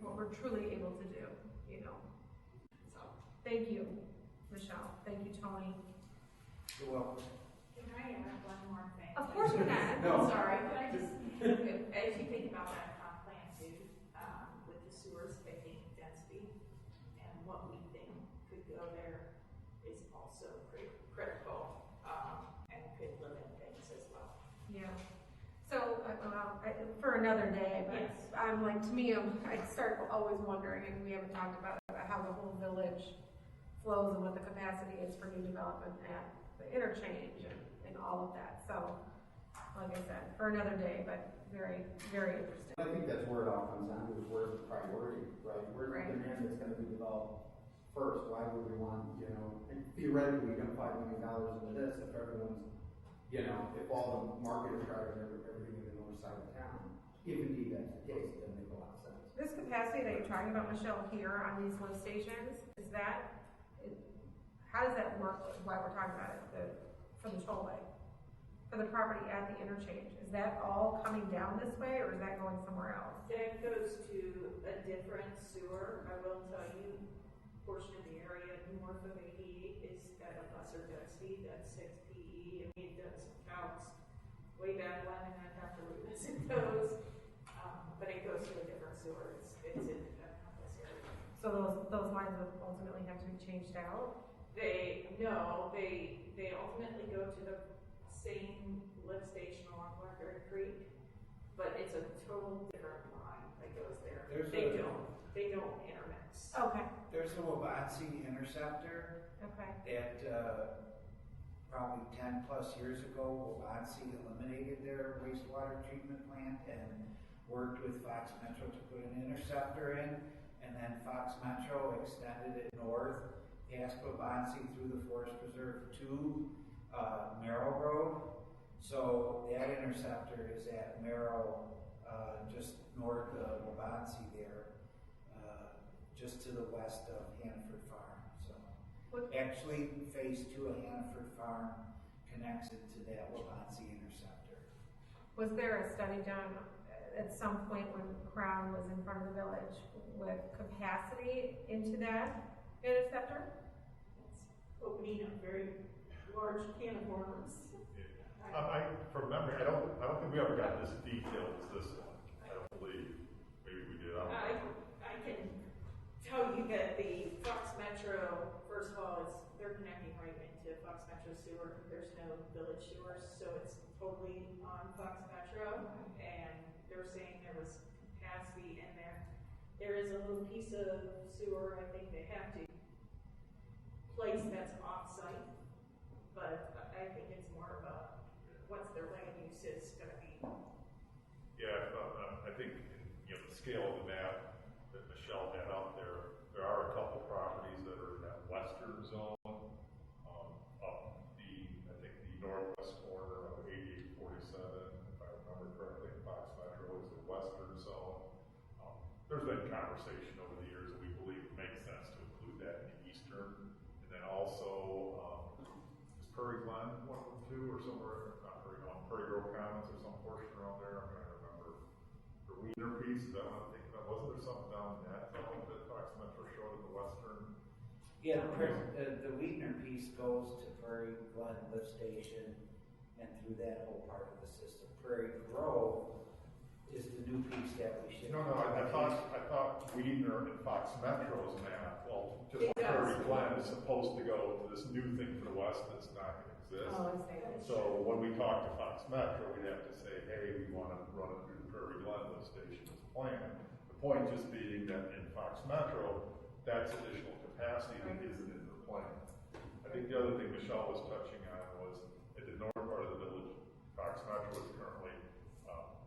what we're truly able to do, you know. So, thank you, Michelle. Thank you, Tony. You're welcome. Can I add one more thing? Of course you can. I'm sorry, but I just, as you think about that comp plan too, with the sewers taking density and what we think could go there is also critical, and could limit things as well. Yeah. So, for another day, but Yes. I'm like, to me, I start always wondering, and we haven't talked about how the whole village flows and what the capacity is for new development at the interchange and all of that. So, like I said, for another day, but very, very interesting. I think that's where it all comes down to, is where's the priority, right? Where's Right. the demand that's gonna be developed first? Why would we want, you know, and theoretically, we dump $5 million into this if everyone's, you know, if all the market is driving everything in the north side of town. If indeed that's the case, it doesn't make a lot of sense. This capacity that you're talking about, Michelle, here on these lift stations, how does that work while we're talking about it, for the tollway? For the property at the interchange, is that all coming down this way or is that going somewhere else? That goes to a different sewer. I will tell you, portion of the area north of 88 is at a lesser density, that's 6 PE, and we've done some counts way back when, and I'd have to revisit those. But it goes to a different sewer. It's in this area. So those lines would ultimately have to be changed out? They ultimately go to the same lift station along Blackberry Creek, but it's a total different line that goes there. They don't intermix. Okay, There's a Wabansie interceptor okay. that probably 10 plus years ago, Wabansie eliminated their wastewater treatment plant and worked with Fox Metro to put an interceptor in, and then Fox Metro extended it north past Wabansie through the Forest Preserve to Merrill Road. So that interceptor is at Merrill, just north of Wabansie there, just to the west of Hannaford Farm. So actually, phase 2 of Hannaford Farm connects it to that Wabansie interceptor. Was there a study done at some point when Crown was in front of the village with capacity into that interceptor? It's opening a very large can of worms. From memory, I don't think we ever got this detailed as this one. I don't believe. Maybe we did. I can tell you that the Fox Metro, first of all, they're connecting right into Fox Metro sewer. There's no village sewer, so it's totally on Fox Metro. And they're saying there was capacity in there. There is a little piece of sewer I think they have to place that's off-site, but I think it's more of a what's their somewhere, not Prairie Hill, Prairie Grove Commons or some portion around there, I'm trying to remember. The Wiener piece, is that what I'm thinking about? Wasn't there something down in that zone that Approximate showed in the western? Yeah, the Wheatner piece goes to Prairie Glen Lift Station and through that whole part of the system. Prairie Grove is the new piece that we should. No, I thought Wiener and Fox Metro's map, well, just It does. Prairie Glen is supposed to go to this new thing for the west that's not gonna exist. Oh, I see. So when we talk to Fox Metro, we'd have to say, hey, we wanna run it through the Prairie Glen lift station as planned. The point just being that in Fox Metro, that's additional capacity that isn't in the plan. I think the other thing Michelle was touching on was at the north part of the village, Fox Metro is currently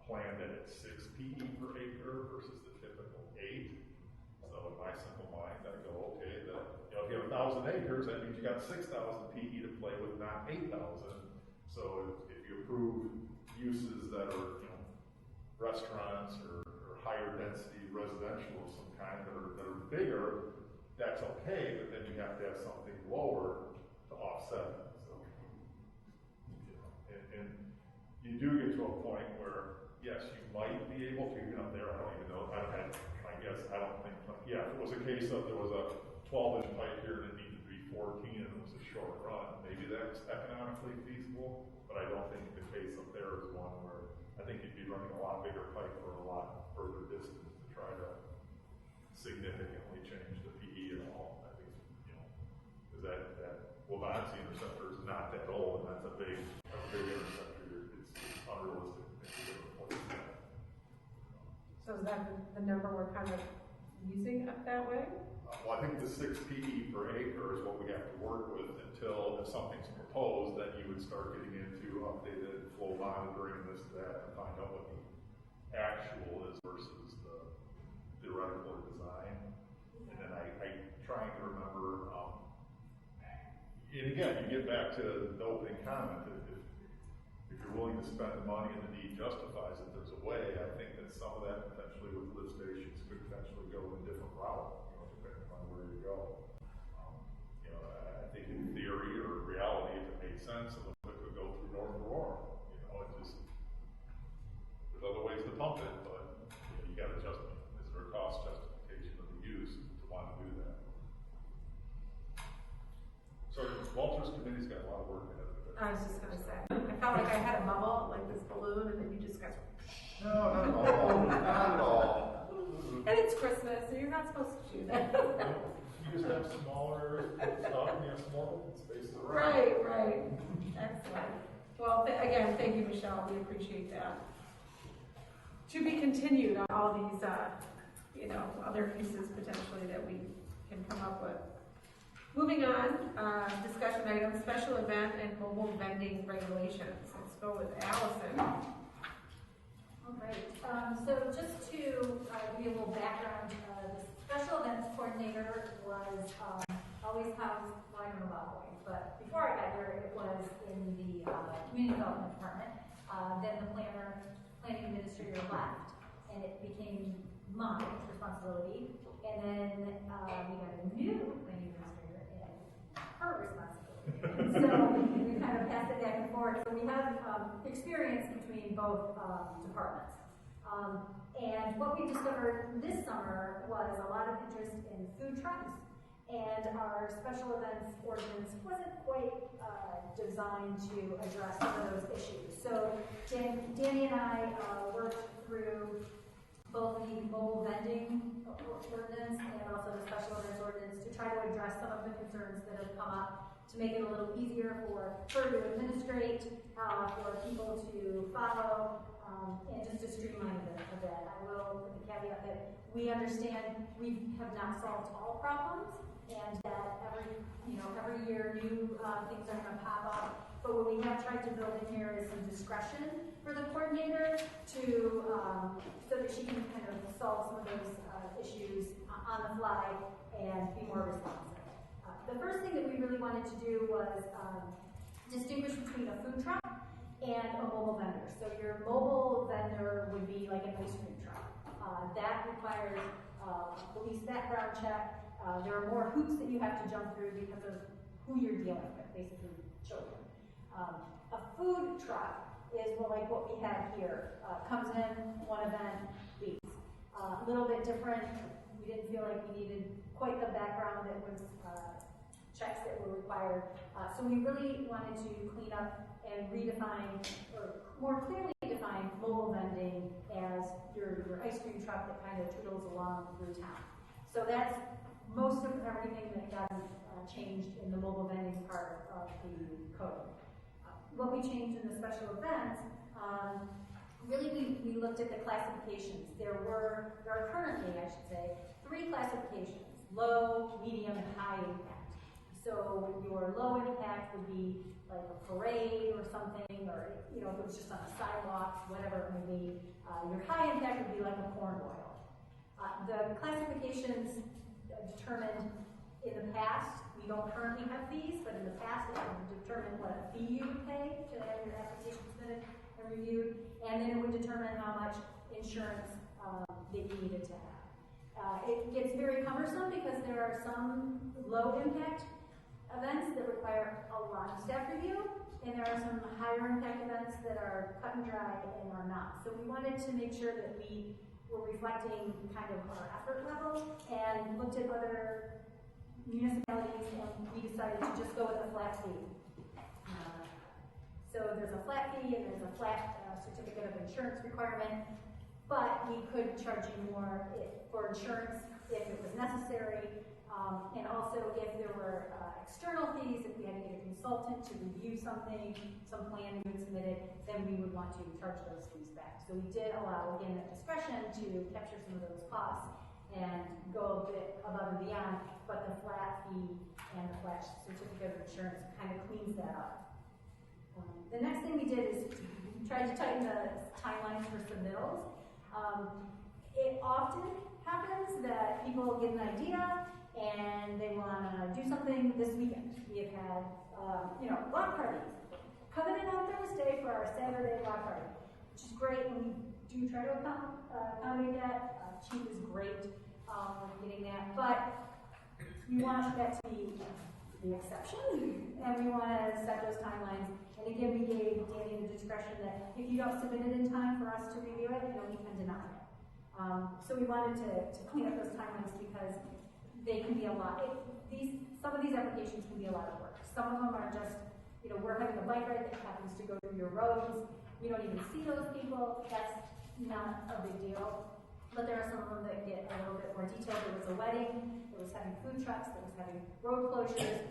planned at 6 PE per acre versus the typical 8. So in my simple mind, I go, okay, if you have 1,000 acres, that means you got 6,000 PE to play with, not 8,000. So if you approve uses that are, restaurants or higher density residential of some kind that are bigger, that's okay, but then you have to have something lower to offset it. So, and you do get to a point where, yes, you might be able to, there, I don't even know, I don't think, yeah, if it was a case of there was a 12-inch pipe here and it needed to be 14 and it was a short run, maybe that's economically feasible, but I don't think the case up there is one where I think you'd be running a lot bigger pipe for a lot further distance to try to significantly change the PE at all. I think, because that Wabansi interceptor is not that old, and that's a big interceptor. It's unrealistic to think you're going to replace that. So is that the number we're kind of using up that way? Well, I think the 6 PE per acre is what we have to work with until, if something's proposed, then you would start getting into updated flow monitoring, this, that, and find out what the actual is versus the theoretical or design. And then I trying to remember, and again, you get back to the opening comment, if you're willing to spend the money and the need justifies it, there's a way. I think that some of that potentially with lift stations could potentially go in a different route, depending on where you go. I think in theory or reality, if it made sense, it could go through North Aurora. There's other ways to pump it, but you got to is there a cost justification of the use to want to do that? So Walter's committee's got a lot of work ahead of it. I was just going to say, I felt like I had a bubble, like this balloon, and then you just guys. No, not at all. Not at all. And it's Christmas, so you're not supposed to do that. You just have smaller stuff and you have some more open spaces around. Right. Excellent. Well, again, thank you, Michelle. We appreciate that. To be continued on all these, other pieces potentially that we can come up with. Moving on, discussion item, special event and mobile vending regulations. Let's go with Allison. All right, so just to give you a little background, the special events coordinator was always housed, well, I don't know about always, but before I got here, it was in the community development department. Then the planning administrator left, and it became my responsibility. And then we got a new planning administrator, and her responsibility. So we kind of passed it back and forth. So we have experience between both departments. And what we discovered this summer was a lot of interest in food trucks, and our special events ordinance wasn't quite designed to address some of those issues. So Danny and I worked through both the mobile vending ordinance and also the special events ordinance to try to address some of the concerns that have come up, to make it a little easier for her to administrate, for people to follow, and just to streamline it a bit. I will put the caveat that we understand we have not solved all problems, and that every year new things are going to pop up. But what we have tried to build in here is some discretion for the coordinator to so that she can kind of solve some of those issues on the fly and be more responsive. The first thing that we really wanted to do was distinguish between a food truck and a mobile vendor. So your mobile vendor would be like an ice cream truck. That requires a police background check. There are more hoops that you have to jump through because of who you're dealing with, basically children. A food truck is more like what we have here. Comes in, one event, leaves. A little bit different. We didn't feel like we needed quite the background that was checks that were required. So we really wanted to clean up and redefine, or more clearly define, mobile vending as your ice cream truck that kind of toodles along through town. So that's most of everything that got changed in the mobile vending part of the code. What we changed in the special events, really we looked at the classifications. There are currently, I should say, 3 classifications: low, medium, and high impact. So your low impact would be like a parade or something, or if it was just on a sidewalk, whatever it may be. Your high impact would be like a corn boil. The classifications determined in the past, we don't currently have fees, but in the past it would determine what a fee you would pay to have your application submitted and reviewed, and then it would determine how much insurance that you needed to have. It gets very cumbersome because there are some low impact events that require a lot of staff review, and there are some higher impact events that are cut and dry and are not. So we wanted to make sure that we were reflecting kind of our effort level and looked at other municipalities, and we decided to just go with a flat fee. So there's a flat fee and there's a flat certificate of insurance requirement, but we could charge you more for insurance if it was necessary, and also if there were external fees, if we had to get a consultant to review something, some plan you had submitted, then we would want to charge those fees back. So we did allow, again, that discretion to capture some of those costs and go a bit above and beyond, but the flat fee and the flat certificate of insurance kind of cleans that up. The next thing we did is try to tighten the timelines for submittals. It often happens that people get an idea and they want to do something this weekend. We have had, block parties. Coming in on Thursday for our Saturday block party, which is great, and we do try to accommodate that. Chief is great with getting that, but we want that to be the exception, and we want to set those timelines. And again, we gave Danny the discretion that if you don't submit it in time for us to review it, we can deny it. So we wanted to clean up those timelines because they can be a lot. Some of these applications can be a lot of work. Some of them are just, we're having a bike ride that happens to go through your roads. We don't even see those people. That's not a big deal. But there are some of them that get a little bit more detailed. There was a wedding, there was having food trucks, there was having road closures.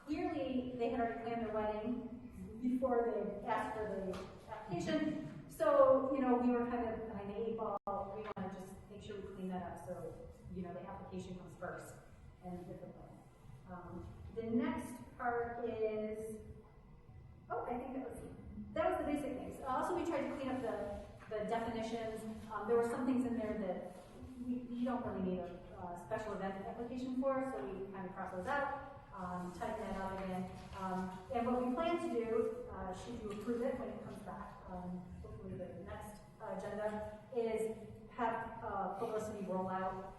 Clearly, they had already planned their wedding before they asked for the application. So, we were kind of behind the 8 ball. We want to just make sure we clean that up so, the application comes first and get the plan. The next part is, I think that was the basic things. Also, we tried to clean up the definitions. There were some things in there that you don't really need a special event application for, so we kind of cross those out, tighten that out again. And what we plan to do, should you approve it when it comes back, hopefully the next agenda, is have publicity roll out,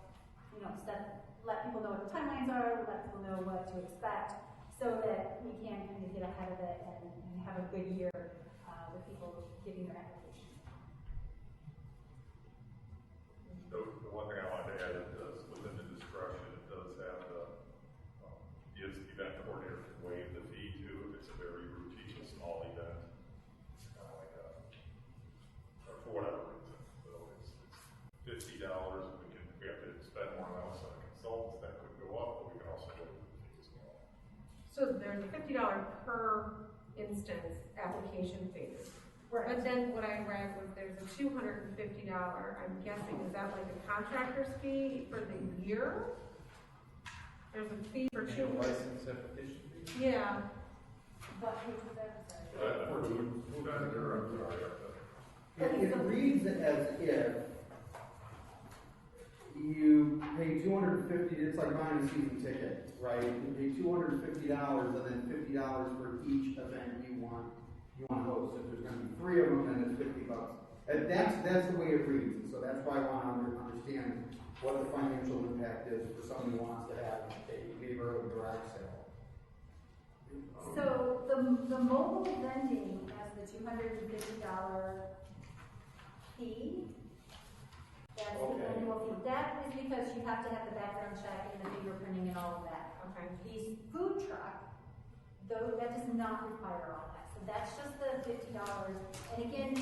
let people know what the timelines are, let people know what to expect, so that we can kind of get ahead of it and have a good year with people getting their applications. The one thing I wanted to add is within the discretion, it does have the event coordinator can waive the fee too if it's a very routine small event, kind of like or for whatever reason. So it's $50. We have to spend more on outside consultants. That could go up, but we can also waive the fee as well. So there's a $50 per instance application fee. Right. But then what I read was there's a $250, I'm guessing, is that like a contractor's fee for the year? There's a fee for And a license application fee? Yeah. What page was that? Sorry. For food vendor, I'm sorry. It reads as if you pay $250, it's like buying a season ticket, right? You pay $250 and then $50 for each event you want to host. If there's going to be 3 of them, then it's $50. And that's the way it reads. And so that's why I want to understand what the financial impact is for someone who wants to have a neighborhood garage sale. So the the mobile vending has the $250 fee. That's the Okay. annual fee. That is because you have to have the background check and the fingerprinting and all of that. Okay. The food truck, though, that does not require all that. So that's just the $50. And again,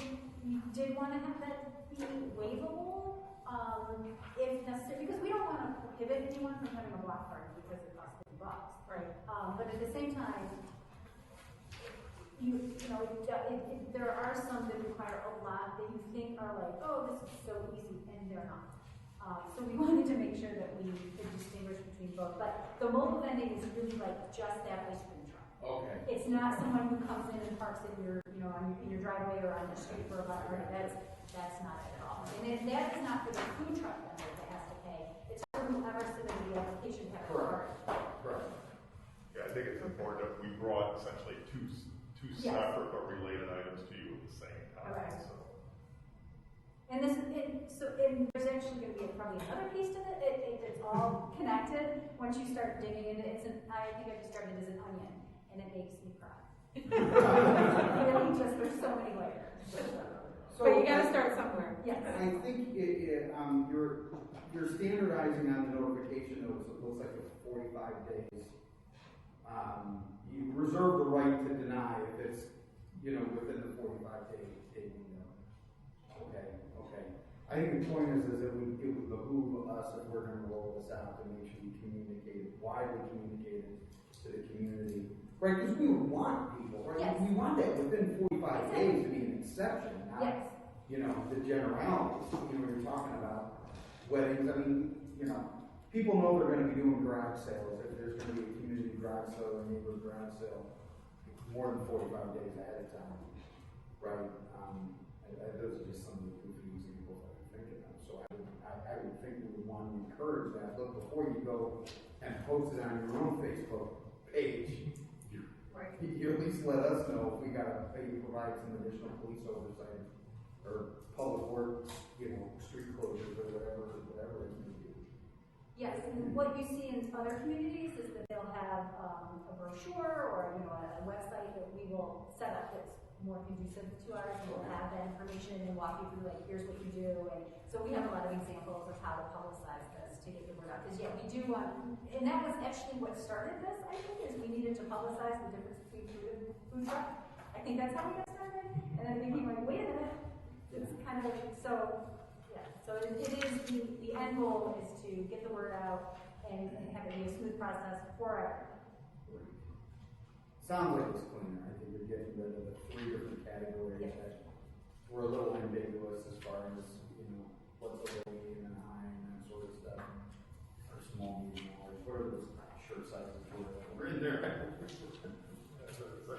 you did want to have that be waivable, if necessary, because we don't want to prohibit anyone from having a block party because it costs $50. Right. But at the same time, there are some that require a lot that you think are like, oh, this is so easy, and they're not. So we wanted to make sure that we could distinguish between both. But the mobile vending is really like just that ice cream truck. Okay. It's not someone who comes in and parks in your, in your driveway or on the street for a block party. That's not it at all. And that is not for the food truck vendor that has to pay. It's for whoever submitted the application to have a party. Correct. Yeah, I think it's important that we brought essentially two Yes. separate but related items to you at the same time, Correct. so. And there's actually going to be probably another piece to it. It's all connected. Once you start digging into it, I think I described it as an onion, and it makes me cry. Really, there's so many layers. So But you gotta start somewhere. Yes. I think you're standardizing on the notification notice. It looks like it's 45 days. You reserve the right to deny if it's, within the 45-day window. Okay. I think the point is that it would behoove us, if we're gonna roll this out, to make sure we communicate it, widely communicate it to the community. Right, because we want people, right? Yes. We want that within 45 days to be an exception, not, Yes. The generalities. You're talking about weddings. I mean, people know they're going to be doing garage sales. If there's going to be a community garage sale or a neighborhood garage sale, more than 45 days ahead of time, right? Those are just some of the goofy examples I'm thinking of. So I would think we would want to encourage that. But before you go and post it on your own Facebook page, Right. you at least let us know if we got to provide some additional police oversight or public works, street closures or whatever it may be. Yes, and what you see in other communities is that they'll have a brochure or a website that we will set up that's more conducive to ours, and we'll have that information and walk you through here's what you do. And so we have a lot of examples of how to publicize this to get the word out. Because we do want, and that was actually what started this. I think is we needed to publicize the difference between food and food truck. I think that's how we got started, and then we became like, wait a minute. It's kind of so, yeah. So it is the end goal is to get the word out and have it be a smooth process forever. Sounds like it's cleaner. I think you're getting rid of the 3 different categories that were a little ambiguous as far as what's a low, medium, and high, and that sort of stuff, or small, medium, large. What are those shirt sizes we're in there? I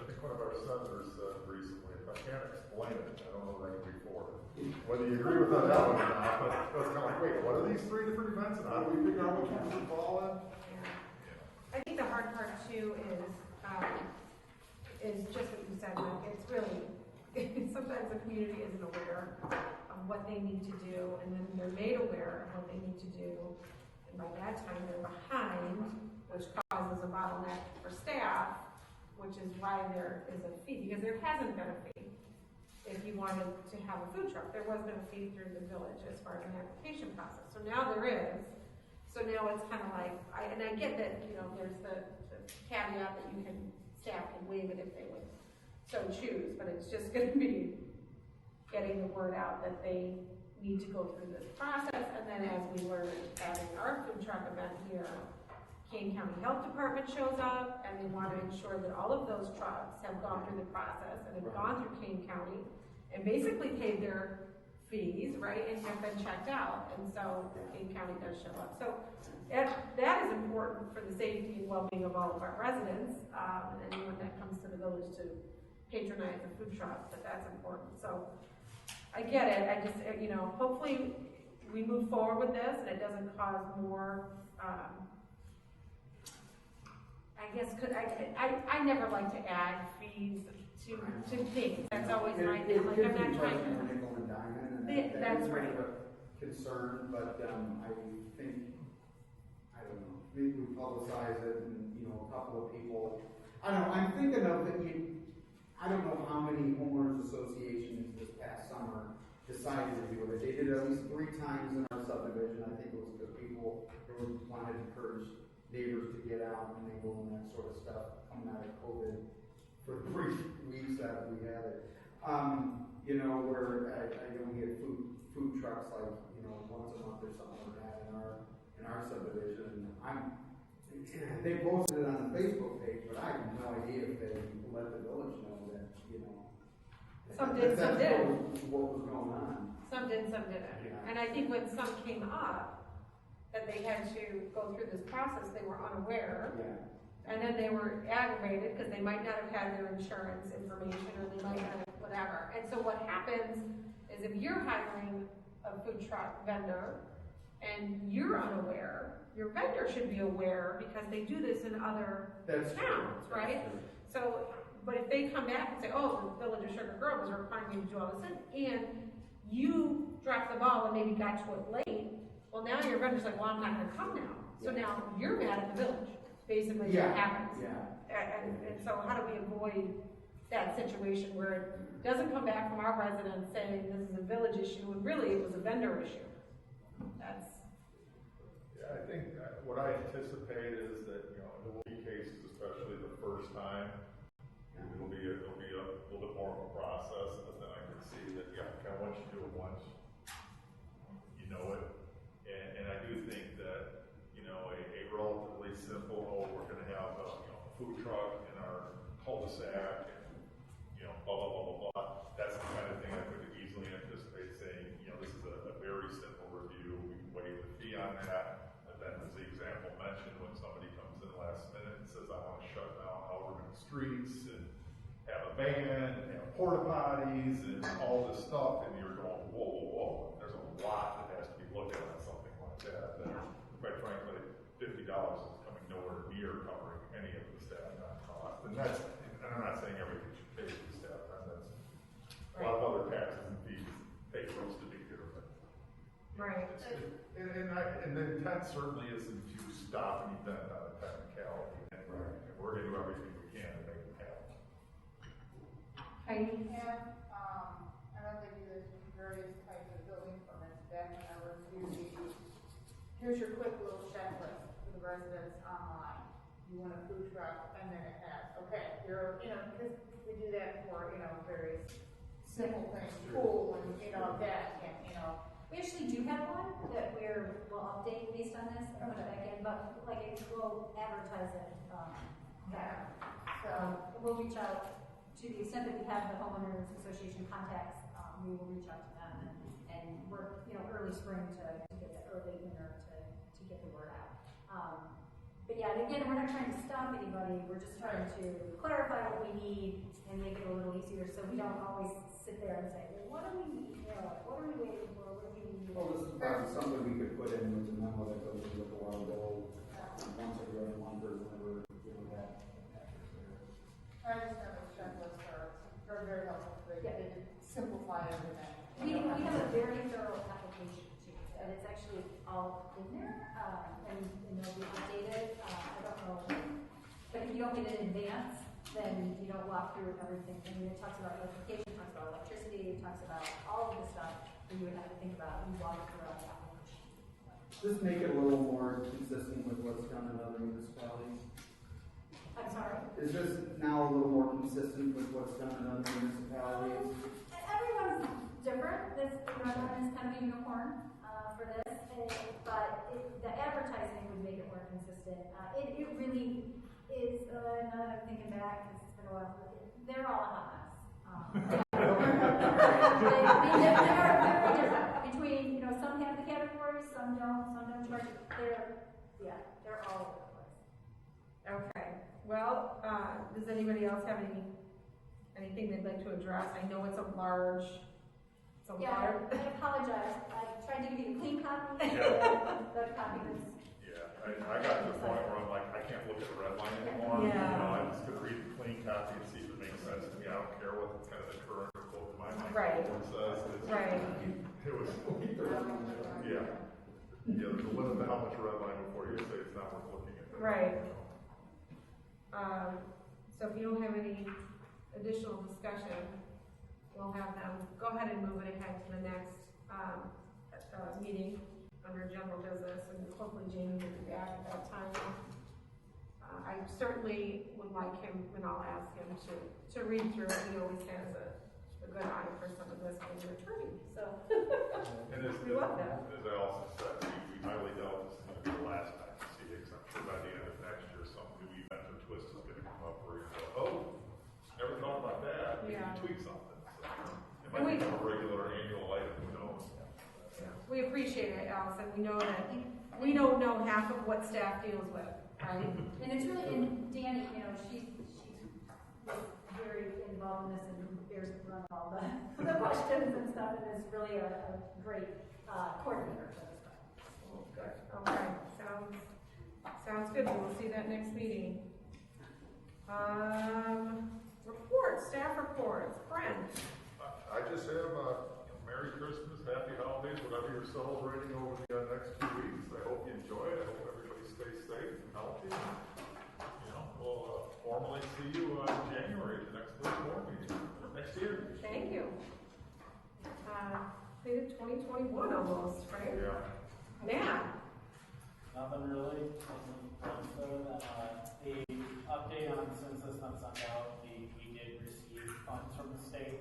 think one of our senators said recently, if I can't explain it, I don't know what I can do for it. Whether you agree with that one or not, but it's kind of like, wait, what are these 3 different events and how do we figure out which ones they fall in? I think the hard part too is just what you said, Mike. It's really, sometimes the community isn't aware of what they need to do, and then they're made aware of what they need to do, and by that time they're behind, which causes a bottleneck for staff, which is why there is a fee, because there hasn't been a fee. If you wanted to have a food truck, there was no fee through the village as far as an application process. So now there is. So now it's kind of like, I get that, there's the caveat that staff can waive it if they would so choose, but it's just going to be getting the word out that they need to go through this process. And then as we were having our food truck event here, Kane County Health Department shows up, and they want to ensure that all of those trucks have gone through the process and have gone through Kane County and basically paid their fees, right, and have been checked out. And so Kane County does show up. So that is important for the safety and well-being of all of our residents, and anyone that comes to the village to patronize a food truck, but that's important. So I get it. I just, hopefully we move forward with this and it doesn't cause more, I never like to add fees to things. That's always my thing. I'm not trying to. Nickel and diamond, and That's is right. a concern, but I think, I don't know, maybe we publicize it and, a couple of people, I don't know, I'm thinking of that I don't know how many homeowners associations this past summer decided to do it. They did it at least 3 times in our subdivision. I think it was because people wanted to encourage neighbors to get out and mingle and that sort of stuff coming out of COVID for the 3 weeks that we had it. You know, where I know we had food trucks like, you know, once a month or something like that in our subdivision. They posted it on the Facebook page, but I have no idea if they let the village know that, you know. Some did, some didn't. What was going on. Some did, some didn't. Yeah. And I think when some came up, that they had to go through this process, they were unaware. Yeah. And then they were aggravated because they might not have had their insurance information or they might not have whatever. And so what happens is if you're hiring a food truck vendor and you're unaware, your vendor should be aware because they do this in other towns, right? So, but if they come back and say, oh, the Village of Sugar Grove was requiring me to do all this, and you dropped the ball and maybe got to it late, well, now your vendor's like, well, I'm not gonna come now. So now you're mad at the village, basically, what happens. Yeah. And so how do we avoid that situation where it doesn't come back from our residents saying this is a village issue, and really it was a vendor issue? That's. Yeah, I think what I anticipate is that, you know, in the will be cases, especially the first time, it'll be a little bit more of a process, but then I can see that, okay, once you do it once, you know it. And I do think that, you know, a relatively simple, we're gonna have a food truck in our cul-de-sac, and, you know, blah, blah, blah, blah, blah. That's the kind of thing I could easily anticipate saying, you know, this is a very simple review, we can waive the fee on that. And then as the example mentioned, when somebody comes in last minute and says, I want to shut down however many streets and have a band and have porta potties and all this stuff, and you're going, whoa, whoa, whoa. There's a lot that has to be looked at on something like that. And quite frankly, $50 is coming nowhere near covering any of the staff cost. And I'm not saying everything should pay for the staff time. That's a lot of other taxes and fees pay for us to be here. But Right. And the intent certainly isn't to stop an event on a technicality. And we're going to do everything we can to make it happen. Heidi? And, I know they do this with various types of building permits, back when I was using, here's your quick little checklist for the residents online. You want a food truck, and then it has, okay, you're, you know, because we do that for, you know, various simple things, pool, and, you know, that, and, you know. We actually do have one that we'll update based on this, put it back in, but like we'll advertise it, there. So we'll reach out to the extent that we have the homeowners association contacts, we will reach out to them and work, you know, early spring to get the early winter to get the word out. But yeah, and again, we're not trying to stop anybody, we're just trying to clarify what we need and make it a little easier so we don't always sit there and say, well, what do we need, you know, what are we waiting for, what do we need? Well, this is probably something we could put in with the memo that goes with the water bill, once every other month or whenever, you know, that. I just have a checklist are very helpful, they simplify everything. We have a very thorough application too, and it's actually all in there, and it'll be updated, I don't know, but if you don't get it in advance, then you don't walk through everything. I mean, it talks about electrification, it talks about electricity, it talks about all of the stuff that you would have to think about when you walk through the application. Just make it a little more consistent with what's done in other municipalities. I'm sorry? Is this now a little more consistent with what's done in other municipalities? Everyone's different. This, you know, everyone is kind of a unicorn for this, but the advertising would make it more consistent. It really is. Now that I'm thinking back, because it's been a while. They're all a hot mess. They are very different between, you know, some have the categories, some don't charge. They're all over the place. Okay. Well, does anybody else have anything they'd like to address? I know it's a large. I apologize. I tried to give you a clean copy. The copy was. Yeah, I got to the point where I'm like, I can't look at the red line anymore. Yeah. You know, I'm just gonna read the clean copy and see if it makes sense to me. I don't care what kind of the current quote in my mind Right. says. Right. It was, yeah. Yeah, there's a limit to how much red line before you say it's not worth looking at. Right. So if you don't have any additional discussion, we'll have them go ahead and move it ahead to the next, meeting under general business, and hopefully Jamie will be back at that time. I certainly would like him, and I'll ask him to read through it. He always has a good eye for some of this as an attorney, so. And as, We love that. as I also said, we highly doubt this is going to be the last time you see it, except for by the end of next year, some new event or twist is going to come up where you go, oh, never thought about that. Maybe Yeah. tweak something. So it And might become a regular annual item, who knows? We appreciate it, Allison. We know that we don't know half of what staff deals with, right? And it's really, and Danny, you know, she was very involved in this and prepares to run all the questions and stuff, and is really a great coordinator for this project. Oh, good. Okay. Sounds good. We'll see that next meeting. Reports, staff reports. Brent. I just have Merry Christmas, Happy Holidays, whatever you're celebrating over the next 2 weeks. I hope you enjoy it. I hope everybody stays safe and healthy. You know, we'll formally see you in January, the next board meeting next year. Thank you. Made it 2021 almost, right? Yeah. Man. Nothing really. The update on the census on Sundown, we did receive funds from the state,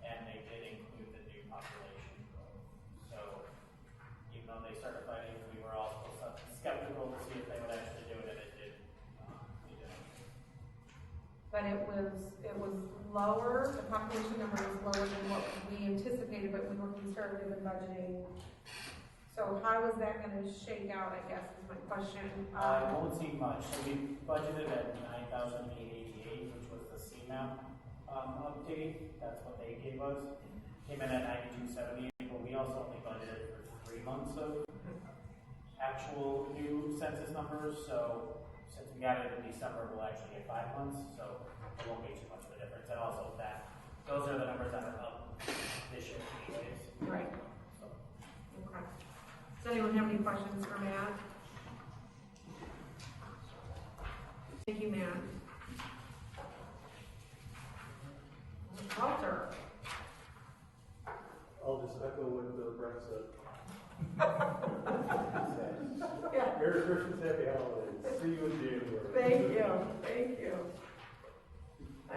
and they did include the new population growth. So, even though they certified it, we were all skeptical to see if they would actually do it, and it did. They did. But it was lower, the population number was lower than what we anticipated, but we were conservative in budgeting. So how is that gonna shake out, I guess, is my question. I won't see much. So we budgeted at 9,888, which was the CMAP update. That's what they gave us. Came in at 9,270, but we also only budgeted for 3 months of actual new census numbers. So since we got it in December, we'll actually get 5 months. So it won't be too much of a difference. And also that those are the numbers that are up this year anyways. Right. So. Okay. Does anyone have any questions for Matt? Thank you, Matt. Walter. I'll just echo what Brent said. Yeah. Merry Christmas, Happy Holidays. See you in January. Thank you. Thank you.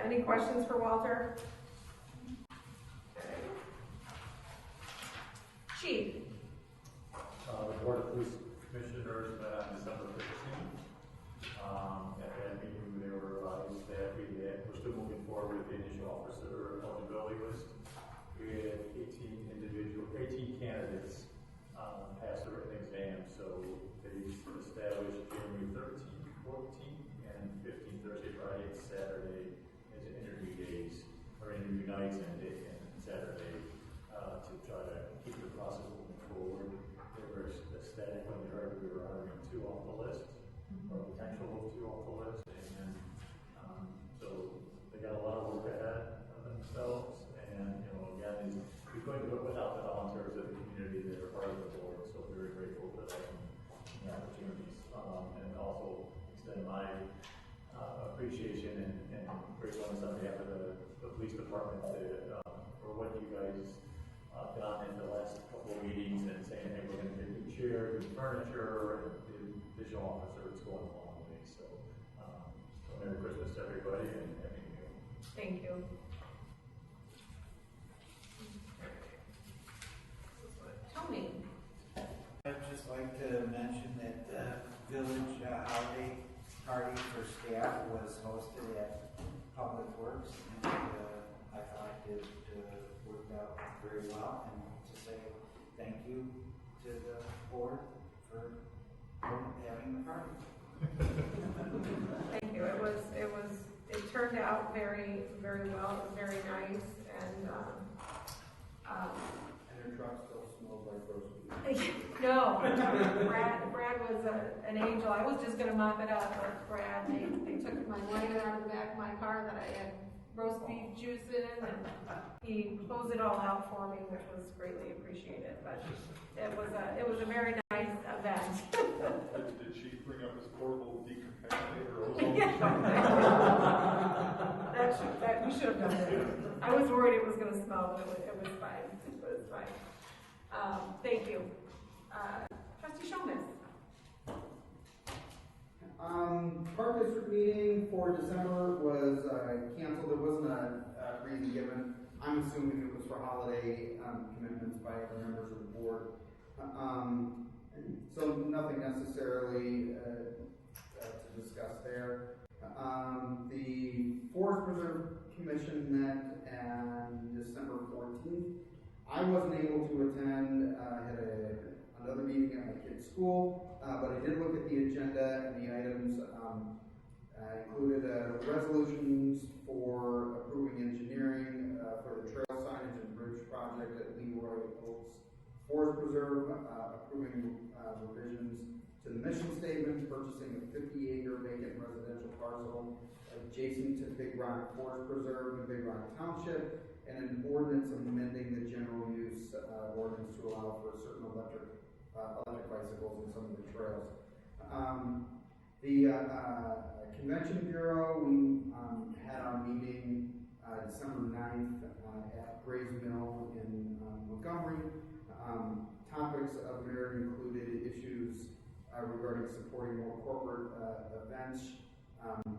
Any questions for Walter? Okay. Chief. The Board of Police Commissioners met on December 15th. At that meeting, they were advised that we're still moving forward with the initial officer eligibility list. We had 18 candidates pass the written exam, so they established January 13th, 14th, and 15th, Thursday, Friday, and Saturday as interview days, or interview nights and Saturday, to try to keep the process moving forward. They were ecstatic when they heard we were hiring 2 off the list, or potential of 2 off the list, and so they got a lot of work ahead of themselves, and again, we couldn't do it without the volunteers of the community that are part of the board, so very grateful for that and the opportunities, and also extend my appreciation and gratefulness on behalf of the police department for what you guys done in the last couple of meetings and saying, hey, we're going to get new chairs, new furniture, and the official officer is going a long way. So, Merry Christmas to everybody and Happy New Year. Thank you. Tony. I'd just like to mention that the village holiday party for staff was hosted at Public Works, and I thought it worked out very well. And to say thank you to the board for having the party. Thank you. It turned out very, very well. It was very nice, and And your truck still smells like roast beef. no, Brad was an angel. I was just gonna mop it up, but Brad, they took my liner out of the back of my car that I had roast beef juice in, and he closed it all out for me, which was greatly appreciated. But it was a very nice event. Did she bring up his portable decontaminator? Yeah. We should have done that. I was worried it was gonna smell, but it was fine. It was fine. Thank you. Trustee Showman. Park District meeting for December was canceled. There wasn't a reason given. I'm assuming it was for holiday commitments by other members of the board. So nothing necessarily to discuss there. The Forest Preserve Commission met on December 14th. I wasn't able to attend. I had another meeting at my kid's school, but I did look at the agenda, and the items included resolutions for approving engineering for the trail signage and bridge project at Leroy Oaks Forest Preserve, approving revisions to the mission statement, purchasing a 50-acre vacant residential parcel adjacent to Big Rock Forest Preserve in Big Rock Township, and an ordinance amending the general use ordinance to allow for certain electric bicycles in some of the trails. The Convention Bureau, we had our meeting December 9th at Gray's Mill in Montgomery. Topics of merit included issues regarding supporting more corporate events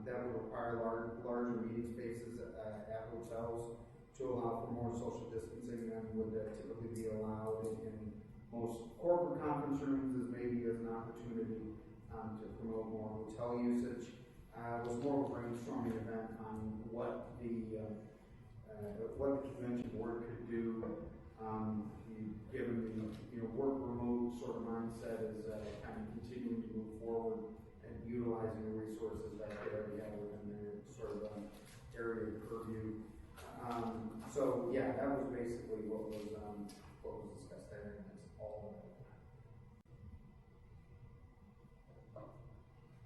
that would require larger meeting spaces at hotels to allow for more social distancing than would typically be allowed in most corporate conference rooms, as maybe as an opportunity to promote more hotel usage. It was more of a brainstorming event on what the convention board could do, given the work remote sort of mindset is kind of continuing to move forward and utilizing the resources that they already have within their sort of area of purview. So yeah, that was basically what was discussed there, and that's all of it.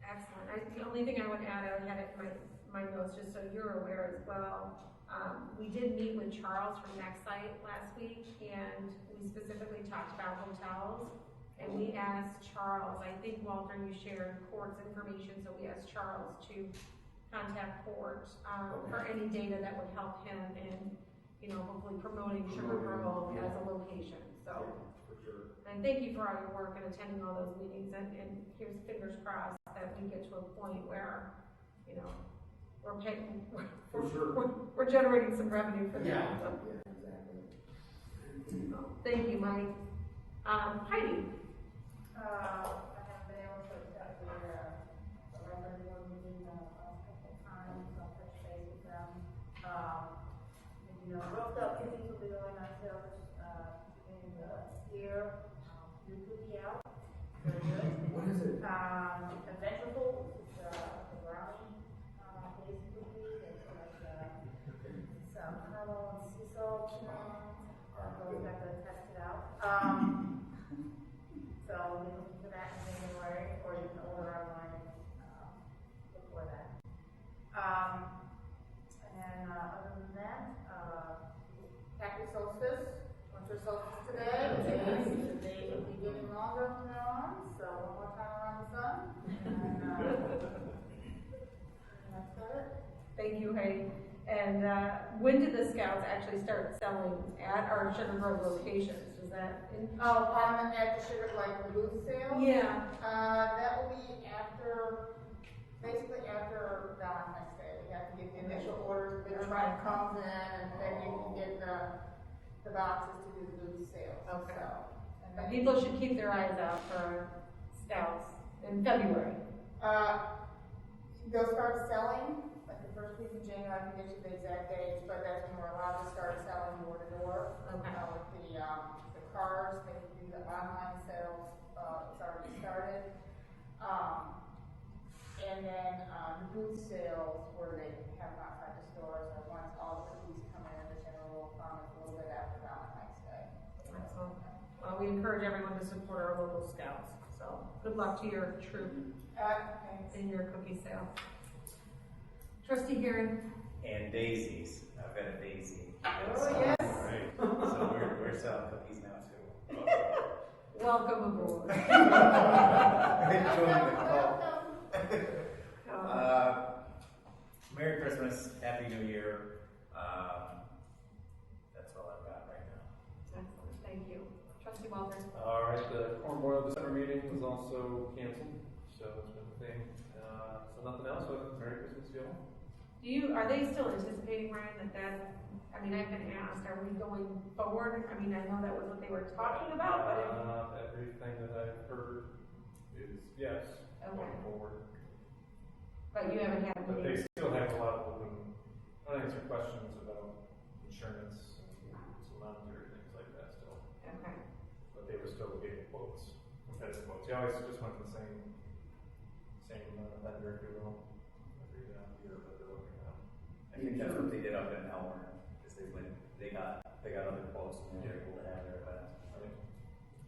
Excellent. The only thing I would add, I had it in my notes just so you're aware as well. We did meet with Charles from Nextsite last week, and we specifically talked about hotels. And we asked Charles, I think Walter, you shared Court's information, so we asked Charles to contact Court for any data that would help him in, hopefully promoting Sugar Grove as a location. So, for sure. And thank you for all your work and attending all those meetings. And here's fingers crossed that we get to a point where, we're paying, For sure. we're generating some revenue for that. Yeah, exactly. Thank you, Mike. Heidi. I haven't been able to attend the regular board meeting a couple of times. I'll touch base with them. Roughed up meetings will be going on sale in the year. New cookie out. Very good. What is it? Adventureful. It's a brownie based cookie. It's like some caramel and sea salt. We'll have to test it out. So we'll be looking for that in January, or you can order online before that. And then other than that, happy solstice, winter solstice today. The days will be getting longer from now on, so one more time around the sun. And that's about it. Thank you, Heidi. And when did the Scouts actually start selling at our Sugar Grove locations? Was that in? At the sugar, like the booth sale? Yeah. That will be basically after Valentine's Day. We have to get the initial orders, the truck comes in, and then you can get the boxes to do the booth sale. Okay. So, and then People should keep their eyes out for Scouts in February. They'll start selling like the first week of January. I can get you the exact dates, but that's when we're allowed to start selling door to door. Okay. With the cars, they can do the online sales. It's already started. And then the booth sales where they have them outside the stores, or once all the cookies come in, the general a little bit after Valentine's Day. Excellent. Well, we encourage everyone to support our local Scouts. So good luck to your troop in your cookie sale. Trustee Heron. And daisies. I've got a daisy. Oh, yes. Right. So we're selling cookies now too. Welcome aboard. Enjoying the call. Merry Christmas, Happy New Year. also canceled, so it's been a thing. So nothing else, but Merry Christmas to you all. Are they still anticipating, Ryan, I mean, I've been asked, are we going forward? I mean, I know that was what they were talking about, but Everything that I've heard is yes, going forward. but you haven't had But they meetings. still have a lot of open, unanswered questions about insurance and some monetary things like that still. Okay. But they were still getting quotes, competitive quotes. You always just went to the same vendor, if you will, every year that they're looking at. I think that's what they did up in Elmer, is they got other quotes and they were able to have their event.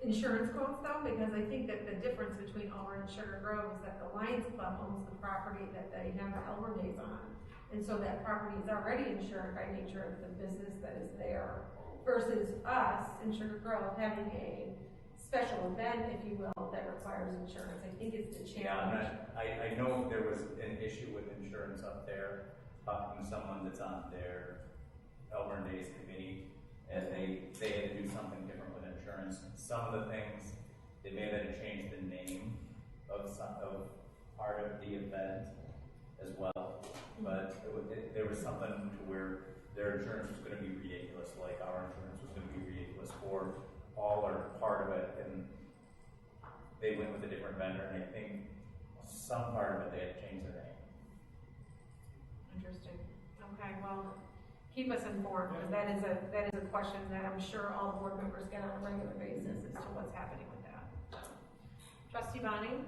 Insurance quotes though, because I think that the difference between Elmer and Sugar Grove is that the Lions Club owns the property that they have the Elmer Days on. And so that property is already insured by nature of the business that is there, versus us in Sugar Grove having a special event, if you will, that requires insurance. I think it's the challenge. Yeah, I know there was an issue with insurance up there, talking to someone that's on their Elmer Days committee, and they had to do something different with insurance. Some of the things, they may have had to change the name of part of the event as well, but there was something to where their insurance was going to be ridiculous, like our insurance was going to be ridiculous for all or part of it, and they went with a different vendor, and I think some part of it they had to change their name. Interesting. Okay, well, keep us informed, because that is a question that I'm sure all the board members get on a regular basis as to what's happening with that. Trustee Bonnie?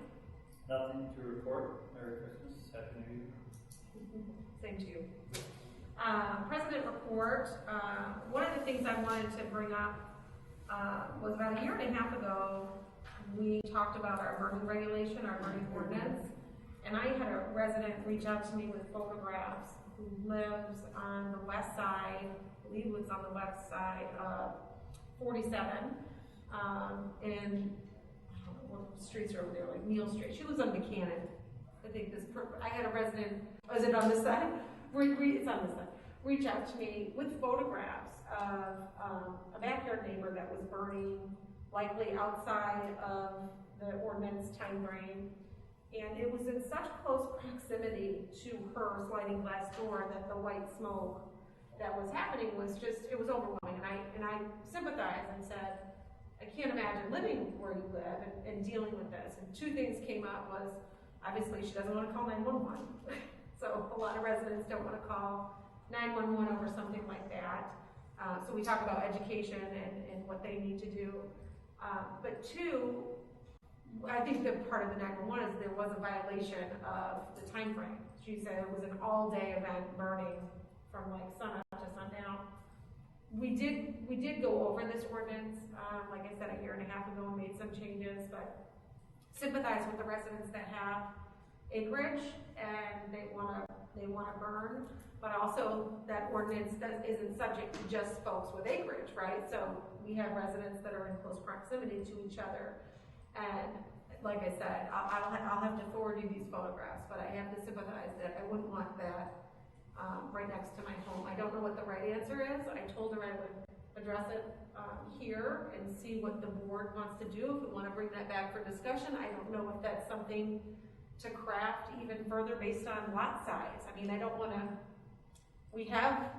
Nothing to report. Merry Christmas, Happy New Year. Same to you. President report. One of the things I wanted to bring up was about a year and a half ago, we talked about our burning regulation, our burning ordinance, and I had a resident reach out to me with photographs who lives on the west side, I believe lives on the west side of 47, and I don't know what streets are over there, like Neal Street. She lives on Buchanan. I think I had a resident, is it on this side? It's on this side. Reach out to me with photographs of a backyard neighbor that was burning, likely outside of the ordinance time frame. And it was in such close proximity to her sliding glass door that the white smoke that was happening was just, it was overwhelming. And I sympathized and said, I can't imagine living where you live and dealing with this. And two things came up was, obviously she doesn't want to call 911. So a lot of residents don't want to call 911 over something like that. So we talk about education and what they need to do. But two, I think that part of the 911 is there was a violation of the time frame. She said it was an all-day event burning from like sun up to sundown. We did go over this ordinance, like I said, a year and a half ago, and made some changes, but sympathize with the residents that have acreage and they want to burn, but also that ordinance isn't subject to just folks with acreage, right? So we have residents that are in close proximity to each other. And like I said, I'll have to forward you these photographs, but I have to sympathize that I wouldn't want that right next to my home. I don't know what the right answer is. I told her I would address it here and see what the board wants to do. If we want to bring that back for discussion, I don't know if that's something to craft even further based on lot size. I mean, I don't want to. We have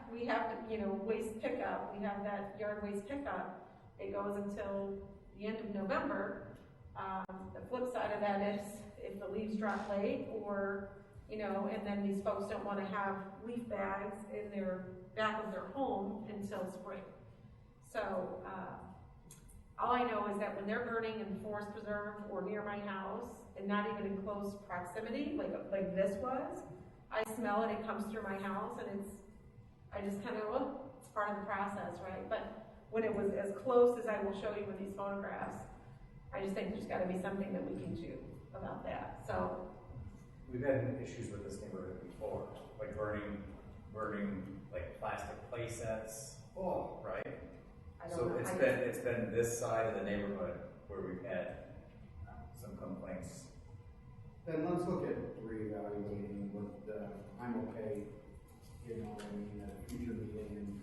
waste pickup. We have that yard waste pickup. It goes until the end of November. The flip side of that is if the leaves drop late, or and then these folks don't want to have leaf bags in their back of their home until spring. So all I know is that when they're burning in forest preserve or near my house, and not even in close proximity, like this was, I smell it. It comes through my house, and I just kind of, well, it's part of the process, right? But when it was as close as I will show you with these photographs, I just think there's got to be something that we can do about that. So we've had issues with this neighborhood before, like burning like plastic play sets. Oh, right. So it's been this side of the neighborhood where we've had some complaints. Then let's look at reevaluating what I'm okay, at a future meeting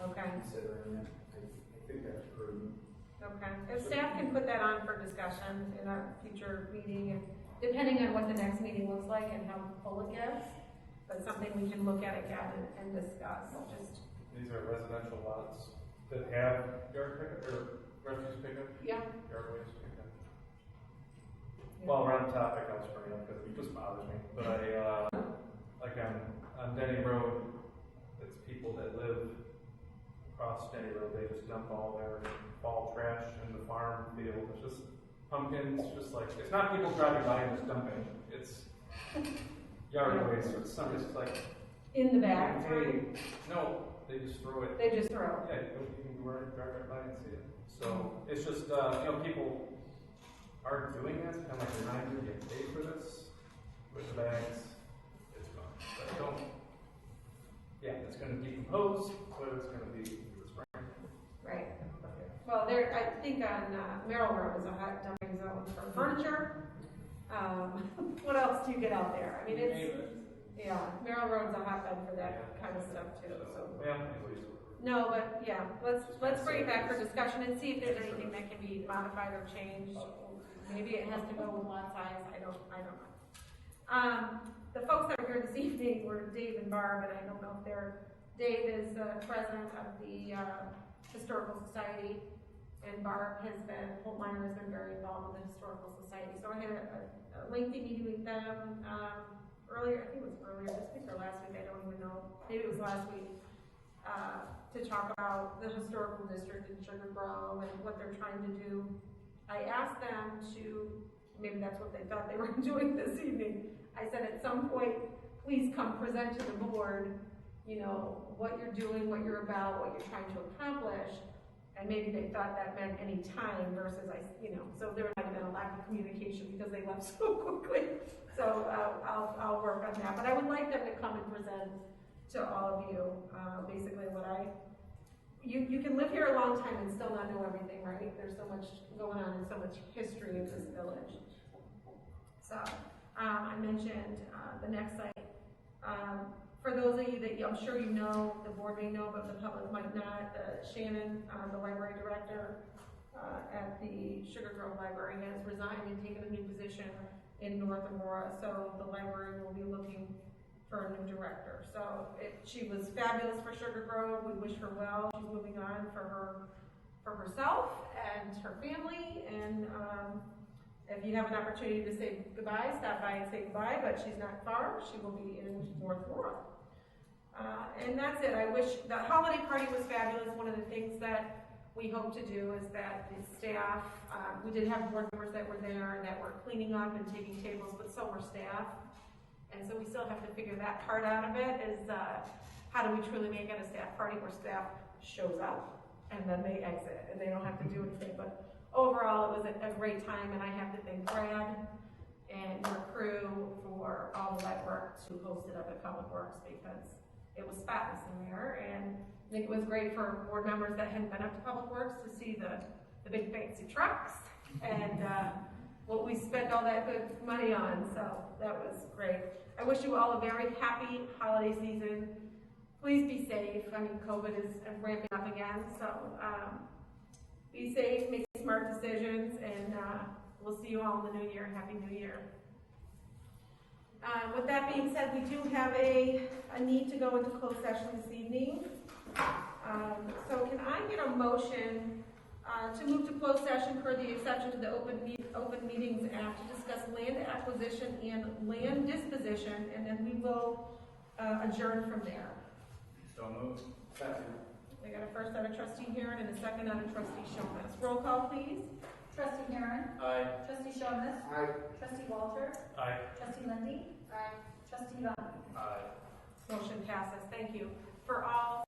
and considering it. I think that's prudent. okay, if staff can put that that on for discussion in a future meeting, and depending on what the next meeting looks like and how full it gets. But something we can look at again and discuss, just. These are residential lots that have yard pickup, or refuse pickup? Yeah. Yard waste pickup. Yeah. While we're on topic, I'll just bring it up because it just bothers me. But like on Denny Road, it's people that live across Denny Road, they just dump all their fall trash in the farm field. It's just pumpkins, just like, it's not people driving by and just dumping, it's yard waste, so it's something just like. In the bag? Hey, no, they just throw it. They just throw it. Yeah, you can drive right by and see it. So it's just, people aren't doing this, kind of like remind you, get paid for this, with the bags, it's gone. But don't, it's gonna decompose, but it's gonna be the spring. Right. Well, there, I think on Merrill Road is a hot dumping zone for furniture. What else do you get out there? I mean, Merrill Road's a hotbed for that kind of stuff too, so. No, but let's bring it back for discussion and see if there's anything that can be modified or changed. Maybe it has to go with lot size, I don't know. The folks that were here this evening were Dave and Barb, and I don't know if Dave is president of the Historical Society, and Barb Holtmeyer has been very involved with the Historical Society. So I had a lengthy meeting with them earlier, I think it was earlier this week or last week, I don't even know, maybe it was last week, to talk about the historical district in Sugar Grove and what they're trying to do. I asked them to, maybe that's what they thought they were doing this evening, I said at some point, please come present to the board, what you're doing, what you're about, what you're trying to accomplish. And maybe they thought that meant any time versus so there might have been a lack of communication because they left so quickly. So I'll work on that. But I would like them to come and present to all of you, basically you can live here a long time and still not know everything, right? There's so much going on and so much history in this village. So I mentioned the next site. For those of you that I'm sure you know, the board may know, but the public might not, Shannon, the library director at the Sugar Grove Library, has resigned and taken a new position in North Aurora, so the library will be looking for a new director. So she was fabulous for Sugar Grove. We wish her well. She's moving on for herself and her family, and if you have an opportunity to say goodbye, stop by and say goodbye, but she's not far. She will be in North Aurora. And that's it. I wish the holiday party was fabulous. One of the things that we hope to do is that the staff, we did have board members that were there and that were cleaning up and taking tables, but so were staff. And so we still have to figure that part out of it, is how do we truly make it a staff party where staff shows up and then they exit and they don't have to do anything. But overall, it was a great time, and I have to thank Brad and your crew for all the legwork to host it up at Public Works, because it was spotless in there, and I think it was great for board members that hadn't been up to Public Works to see the big fancy trucks and what we spent all that good money on, so that was great. I wish you all a very happy holiday season. Please be safe. I mean, COVID is ramping up again, so be safe, make smart decisions, and we'll see you all in the new year. Happy New Year. With that being said, we do have a need to go into closed session this evening. So can I get a motion to move to closed session per the exception to the Open Meetings Act to discuss land acquisition and land disposition, and then we will adjourn from there. So moved. Second. I got a first out of Trustee Heron and a second out of Trustee Shomas. Roll call, please. Trustee Heron? Aye. Trustee Shomas? Aye. Trustee Walter? Aye. Trustee Lindy? Aye. Trustee Vaughn? Aye. Motion passes. Thank you. For all